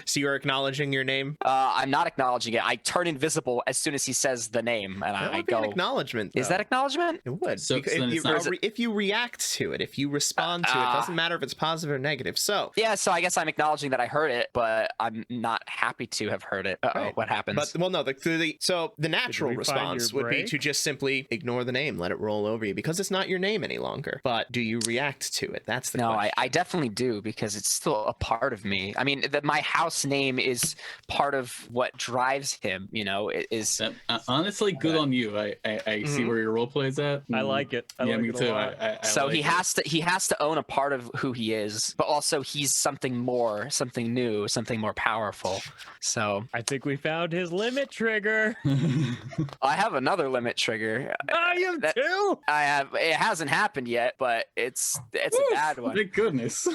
So you're acknowledging your name? I'm not acknowledging it. I turn invisible as soon as he says the name, and That I would be go. an acknowledgement. Is though. that acknowledgement? It would. So- Because so then if, it's you, not- if you react to it, if you respond to it, doesn't matter if it's positive or negative. So, Yeah, so I guess I'm acknowledging that I heard it, but I'm not happy to have heard it. Uh-oh, Right. what happens? but well, no. The natural we find response your would be break? to just simply ignore the name, let it roll over you, because it's not your name any longer. But do you react to it? That's the No, question. I definitely do because it's still a part of me. I mean, my house name is part of what drives him. You know, it is. That, honestly, good on you. I see Mhm. where your role plays at. I like it. I yeah, like me it a too. lot. I So like he it. has to own a part of who he is, but also he's something more, something new, something more powerful. So I think we found his limit trigger. I have another limit trigger. I am That- too. I have. It hasn't happened yet, but it's a bad one. Thank goodness.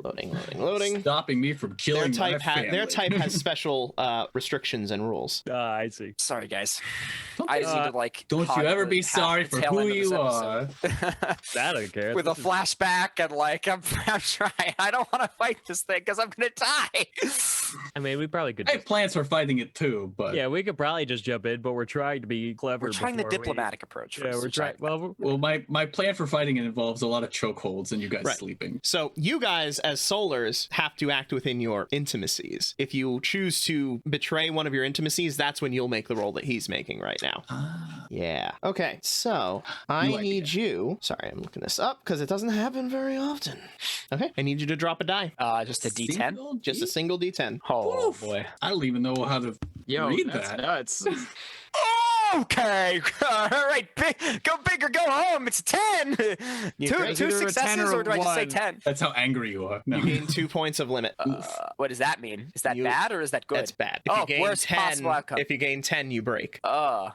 Loading. Stopping me from killing Their my type, family. their type has special restrictions and rules. I see. Sorry, guys. Don't I you- just need to like. Don't talk you ever the be half sorry the for tail who end of this you are. episode. I don't care. With a This is- flashback and like I'm trying. I don't want to fight this thing because I'm gonna die. I mean, we probably could. I have plans for fighting it too, but Yeah, we could probably just jump in, but we're trying to be clever. We're trying the before we- diplomatic approach. Yeah, first, we're which trying. Well, well, my plan for fighting it involves a lot of chokeholds and you guys Right. sleeping. So you guys, as Solars, have to act within your intimacies. If you choose to betray one of your intimacies, that's when you'll make the roll that he's making right now. Yeah. Okay. So I New need idea. you. Sorry, I'm looking this up because it doesn't happen very often. Okay. I need you to drop a die. just a D10. Single Just a D? single D10. Oh Oof. boy. I don't even know how to Yo, read that's that. nuts. Okay. All right. Go big or go home. It's 10. Two either a 10 successes, or do I just say one. 10? That's how angry you are. No. You gain 2 points of limit. What does that mean? Is that You- bad or is that good? That's bad. If Oh, you gain worst 10, possible outcome. if you gain 10, you break.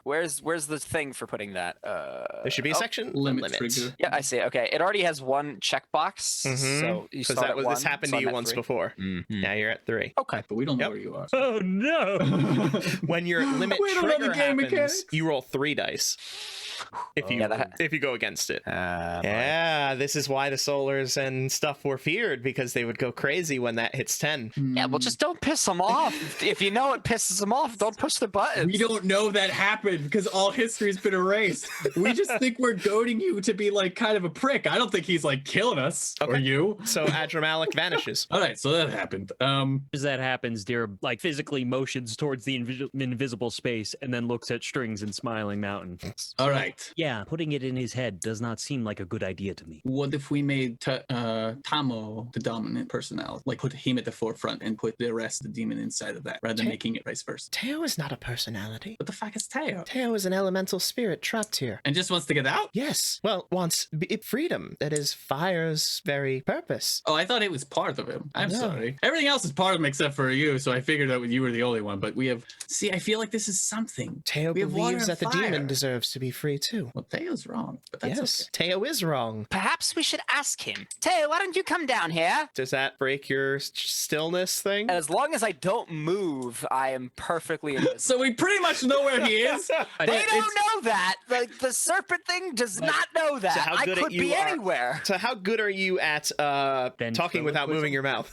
Where's the thing for putting that? There should be a section. Limit trigger. Yeah, I see. Okay, it already has one checkbox, so you Because start at 1. this happened so to you I'm at once 3. before. Now you're at 3. Okay. But we don't know Yep. where you are. Oh no! When your limit We don't know the trigger game happens, mechanics. you roll 3 dice. If you Yeah, if you go against it. Yeah, this is why the Solars and stuff were feared, because they would go crazy when that hits 10. Yeah, well, just don't piss them off. If you know it pisses them off, don't push the buttons. We don't know that happened because all history's been erased. We just think we're goading you to be like kind of a prick. I don't think he's like killing us or you. So Adramalik vanishes. All right, so that happened. As that happens, Deer like physically motions towards the invisible space and then looks at Strings and Smiling Mountain. All right. Yeah, putting it in his head does not seem like a good idea to me. What if we made Tamo the dominant personality? Like put him at the forefront and put the rest of the demon inside of that, rather than making it vice versa. Teo is not a personality. What the fuck is Teo? Teo is an elemental spirit trapped here. And just wants to get out? Yes. Well, wants freedom. That is fire's very purpose. Oh, I thought it was part of him. I'm No. sorry. Everything else is part of him except for you, so I figured that you were the only one. But we have... See, I feel like this is something. Teo We have water believes and that the fire. demon deserves to be free too. Well, Teo's wrong, but that's Yes, Teo is wrong. Perhaps we should ask him. Teo, why don't you come down here? Does that break your stillness thing? As long as I don't move, I am perfectly okay. invisible. So we pretty much know where he is. They don't know that. Like the serpent thing does not know that. So how I good at could you be are- anywhere. So how good are you at talking without moving your mouth?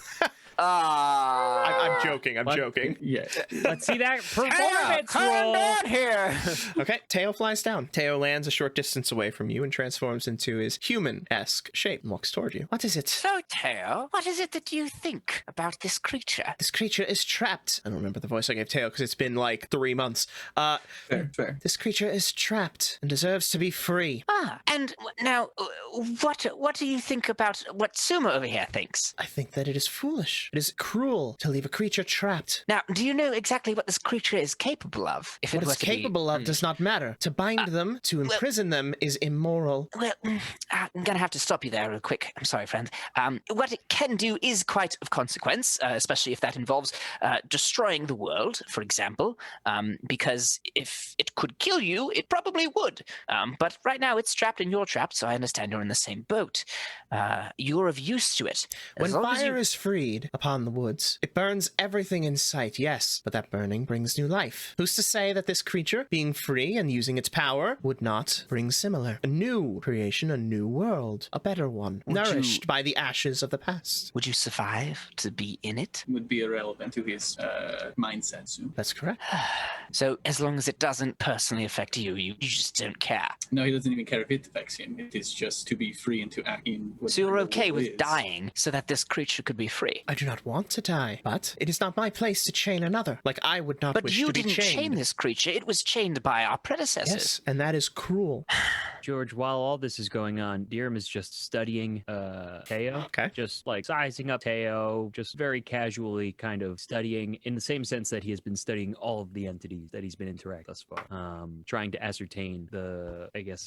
I'm joking. I'm joking. Yeah. Let's see that performance Come roll. down here. Okay, Teo flies down. Teo lands a short distance away from you and transforms into his human-esque shape and walks toward you. What is it? So, Teo, what is it that you think about this creature? This creature is trapped. I don't remember the voice I gave Teo because it's been like 3 months. Fair. This creature is trapped and deserves to be free. And now, what do you think about what Suma over here thinks? I think that it is foolish. It is cruel to leave a creature trapped. Now, do you know exactly what this creature is capable of? If What it were it's to be- capable of does not matter. To bind them, to imprison them is immoral. Well, I'm going to have to stop you there real quick. I'm sorry, friend. What it can do is quite of consequence, especially if that involves destroying the world, for example, because if it could kill you, it probably would. But right now it's trapped and you're trapped, so I understand you're in the same boat. You're of use to it. When As long as fire you- is freed upon the woods, it burns everything in sight, yes, but that burning brings new life. Who's to say that this creature, being free and using its power, would not bring similar? A new creation, a new world, a better one, nourished by the ashes of the past. Would you survive to be in it? Would be irrelevant to his mindset soon. That's correct. So as long as it doesn't personally affect you, you just don't care. No, he doesn't even care if it affects him. It is just to be free and to act in what So you're the okay world with is. dying so that this creature could be free? I do not want to die, but it is not my place to chain another, like I would not But wish you to be didn't chained. chain this creature. It was chained by our predecessors. Yes, and that is cruel. George, while all this is going on, Dirham is just studying Teo. Okay. Just like sizing up Teo, just very casually kind of studying in the same sense that he has been studying all of the entities that he's been interacting thus far. Trying to ascertain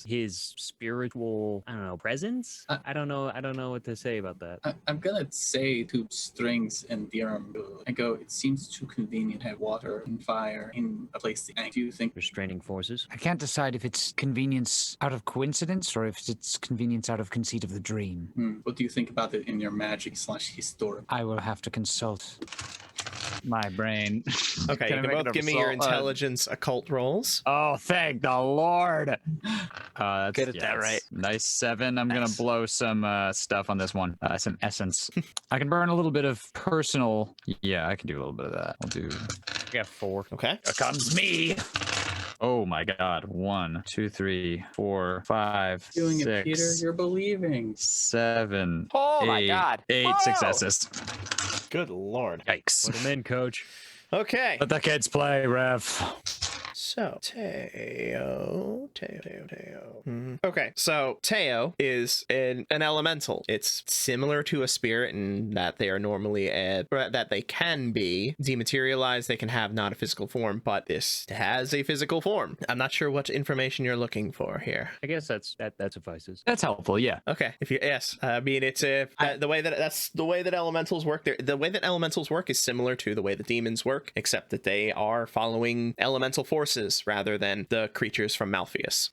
his spiritual, presence? I don't know what to say about that. I'm gonna say to Strings and Dirham, I go, it seems too convenient to have water and fire in a place to act. Do you think Restraining forces. I can't decide if it's convenience out of coincidence or if it's convenience out of conceit of the dream. what do you think about it in your magic/historic? I will have to consult my brain. Okay, you can both give me your intelligence occult rolls. Oh, thank the Lord. Good at that, right? Nice 7. I'm going to blow some stuff on this one. Some essence. I can burn a little bit of personal. Yeah, I can do a little bit of that. I'll do. I got 4. Okay. Here comes me. Oh my God. 1, 2, 3, 4, 5, Doing 6, it, Peter. You're believing. 7. Oh my 8, God. 8 Whoa. successes. Good lord. Yikes. Put him in, coach. Okay. Let the kids play, ref. So, Teo. Okay, so Teo is an elemental. It's similar to a spirit in that they are normally, that they can be dematerialized, they can have not a physical form, but this has a physical form. I'm not sure what information you're looking for here. I guess that suffices. That's helpful, yeah. Okay, yes, I mean it's the way that's the way that elementals work. The way that elementals work is similar to the way the demons work, except that they are following elemental forces rather than the creatures from Malpheus.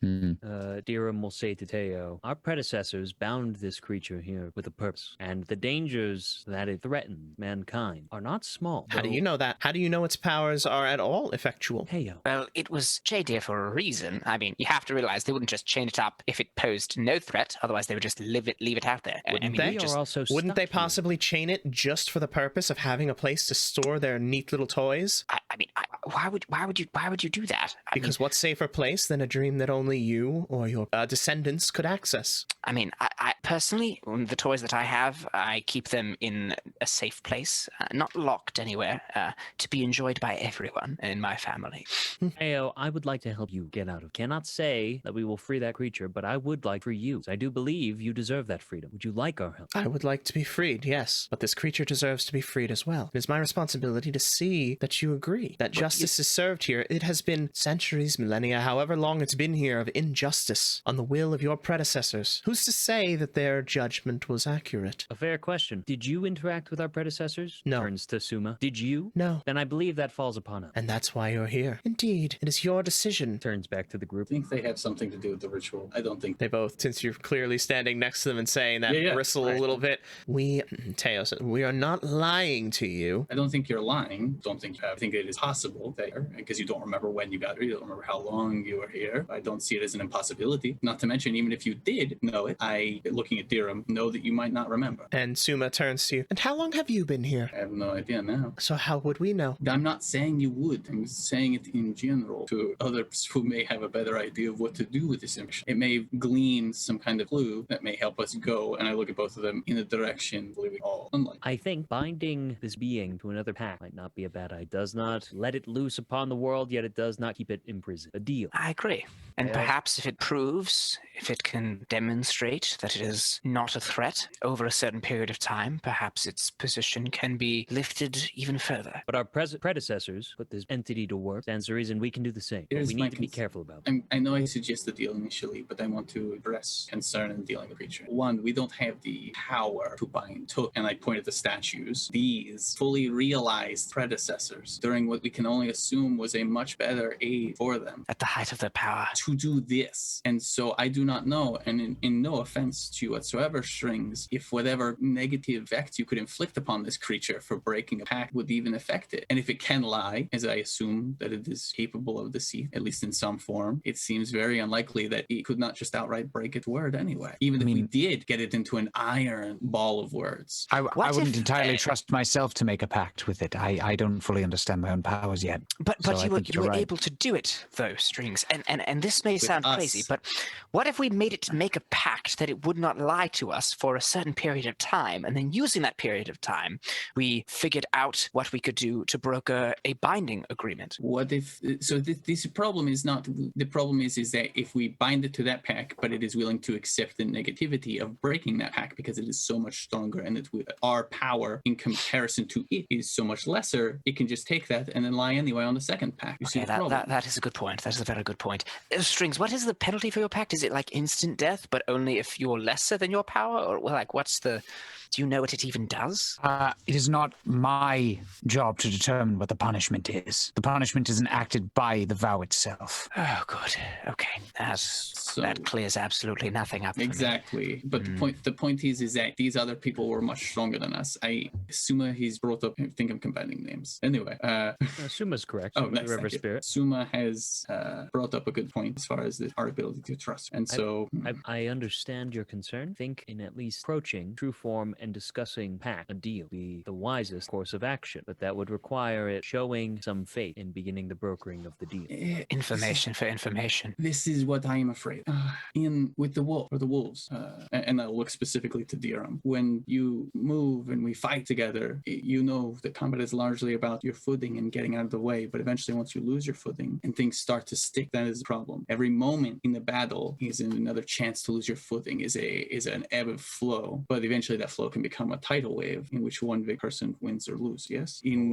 Dirham will say to Teo, our predecessors bound this creature here with a purpose, and the dangers that it threatens mankind are not small. How do you know that? How do you know its powers are at all effectual? Teo. Well, it was chained here for a reason. I mean, you have to realize they wouldn't just chain it up if it posed no threat. Otherwise, they would just leave it out there. Wouldn't I they? mean, Wouldn't they possibly chain it just for the purpose of having a place to store their neat little toys? Why would you do that? Because what safer place than a dream that only you or your descendants could access? I mean, I personally, the toys that I have, I keep them in a safe place, not locked anywhere, to be enjoyed by everyone in my family. Teo, I would like to help you get out of. Cannot say that we will free that creature, but I would like for you. I do believe you deserve that freedom. Would you like our help? I would like to be freed, yes, but this creature deserves to be freed as well. It is my responsibility to see that you agree, that justice is served here. It has been centuries, millennia, however long it's been here, of injustice on the will of your predecessors. Who's to say that their judgment was accurate? A fair question. Did you interact with our predecessors? No. Turns to Suma. Did you? No. Then I believe that falls upon us. And that's why you're here. Indeed, it is your decision. Turns back to the group. I think they had something to do with the ritual. I don't think They both, since you're clearly standing next to them and saying that, Yeah, bristle a little bit. Teo said, we are not lying to you. I don't think you're lying. I think it is possible that because you don't remember when you got here, you don't remember how long you were here. I don't see it as an impossibility. Not to mention, even if you did know it, looking at Dirham, know that you might not remember. And Suma turns to you. And how long have you been here? I have no idea now. So how would we know? I'm not saying you would. I'm saying it in general to others who may have a better idea of what to do with this information. It may glean some kind of clue that may help us go, and I look at both of them in a direction we all unlike. I think binding this being to another pack might not be a bad idea. It does not let it loose upon the world, yet it does not keep it imprisoned. A deal. I agree. And Yeah. perhaps if it can demonstrate that it is not a threat over a certain period of time, perhaps its position can be lifted even further. But our predecessors put this entity to work. Stands the reason we can do the same. But Here's we my need to be concern. careful about it. I know I suggested the deal initially, but I want to address concern in dealing with the creature. One, we don't have the power to bind and I pointed to statues. These fully realized predecessors during what we can only assume was a much better aid for them At the height of their power. to do this. And so I do not know, and in no offense to you whatsoever, Strings, if whatever negative effect you could inflict upon this creature for breaking a pact would even affect it. And if it can lie, as I assume that it is capable of deceit, at least in some form, it seems very unlikely that it could not just outright break its word anyway. Even if we did get it into an iron ball of words. I What wouldn't if- entirely trust myself to make a pact with it. I don't fully understand my own powers yet. But So I you were think you're right. able to do it, though, Strings. And this may sound us. crazy, but what if we made it make a pact that it would not lie to us for a certain period of time, and then using that period of time, we figured out what we could do to broker a binding agreement? What if so this problem is not the problem is that if we bind it to that pack but it is willing to accept the negativity of breaking that pack because it is so much stronger and our power in comparison to it is so much lesser, it can just take that and then lie anyway on the second pack. You see Okay, the problem? that is a good point. That is a very good point. Strings, what is the penalty for your pact? Is it like instant death, but only if you're lesser than your power? Or like, do you know what it even does? It is not my job to determine what the punishment is. The punishment is enacted by the vow itself. Oh, good. Okay, that clears absolutely nothing up for me. Exactly. But the point is that these other people were much stronger than us. I assume he's brought up, I think I'm combining names. Anyway. Suma's correct. Oh, Suma, nice. the River Thank you. Spirit. Suma has brought up a good point as far as our ability to trust. And so I understand your concern. Think in at least approaching true form and discussing pact, a deal, be the wisest course of action, but that would require it showing some faith in beginning the brokering of the deal. Information for information. this is what I am afraid. With the wolves, and I'll look specifically to Dirham. When you move and we fight together, you know that combat is largely about your footing and getting out of the way, but eventually once you lose your footing and things start to stick, that is a problem. Every moment in the battle is another chance to lose your footing, is an ebb and flow, but eventually that flow can become a tidal wave in which one big person wins or lose. Yes, in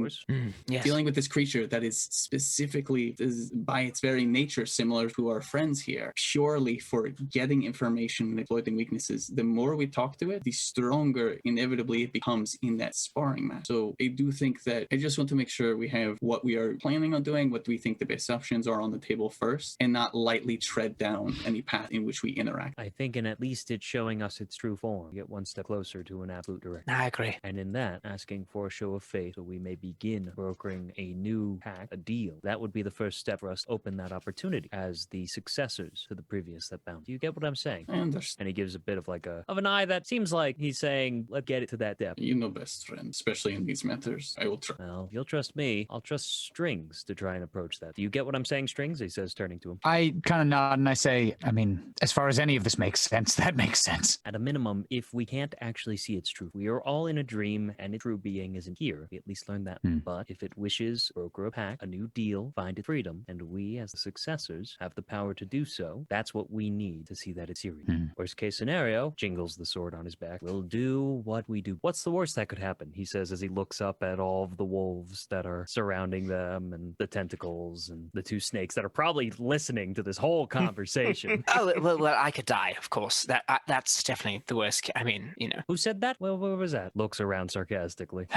Yes. dealing with this creature that is specifically by its very nature similar to our friends here, purely for getting information and exploiting weaknesses, the more we talk to it, the stronger inevitably it becomes in that sparring match. So I do think that I just want to make sure we have what we are planning on doing, what we think the best options are on the table first, and not lightly tread down any path in which we interact. I think, and at least it's showing us its true form. Get one step closer to an absolute direction. I agree. And in that, asking for a show of faith so we may begin brokering a new pact, a deal. That would be the first step for us to open that opportunity as the successors to the previous that bound. Do you get what I'm saying? I understand. And he gives a bit of like of an eye that seems like he's saying, let's get it to that depth. You know best, friend, especially in these matters. I will try. Well, if you'll trust me, I'll trust Strings to try and approach that. Do you get what I'm saying, Strings? He says, turning to him. I kind of nod and I say, I mean, as far as any of this makes sense, that makes sense. At a minimum, if we can't actually see its truth, we are all in a dream and its true being isn't here. We at least learned that. But if it wishes, broker a pact, a new deal, find its freedom, and we as the successors have the power to do so, that's what we need to see that it's serious. Worst case scenario, jingles the sword on his back, we'll do what we do. What's the worst that could happen? He says as he looks up at all of the wolves that are surrounding them and the tentacles and the two snakes that are probably listening to this whole conversation. Oh, well, I could die, of course. That's definitely the worst. I mean, you know. Who said that? Well, where was that? Looks around sarcastically.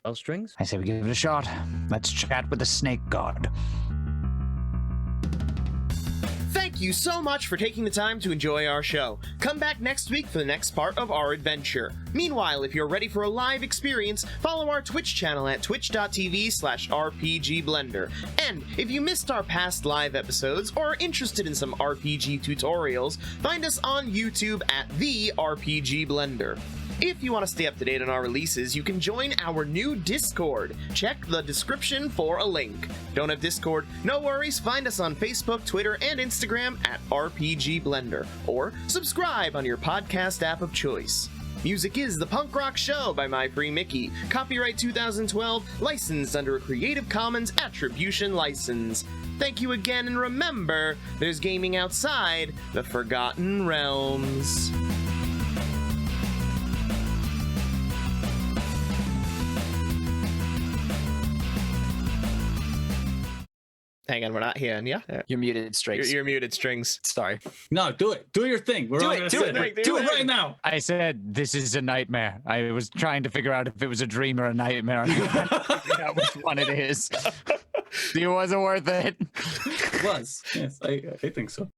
Well, Strings? I say we give it a shot. Let's chat with the snake god. Thank you so much for taking the time to enjoy our show. Come back next week for the next part of our adventure. Meanwhile, if you're ready for a live experience, follow our Twitch channel at twitch.tv/RPGBlender. And if you missed our past live episodes or are interested in some RPG tutorials, find us on YouTube at the RPG Blender. If you want to stay up to date on our releases, you can join our new Discord. Check the description for a link. Don't have Discord? No worries, find us on Facebook, Twitter, and Instagram at RPG Blender, or subscribe on your podcast app of choice. Music is The Punk Rock Show by My Free Mickey. Copyright 2012, licensed under a Creative Commons Attribution License. Thank you again, and remember, there's gaming outside the Forgotten Realms. Hang on, we're not hearing you. You're muted, Strings. You're muted, Strings. Sorry. No, do it. Do your thing. We're Do all it, gonna do sit. it, Do it right now. I said, this is a nightmare. I was trying to figure out if it was a dream or a nightmare. I couldn't figure out which one it is. It wasn't worth it. It was. Yes, I think so.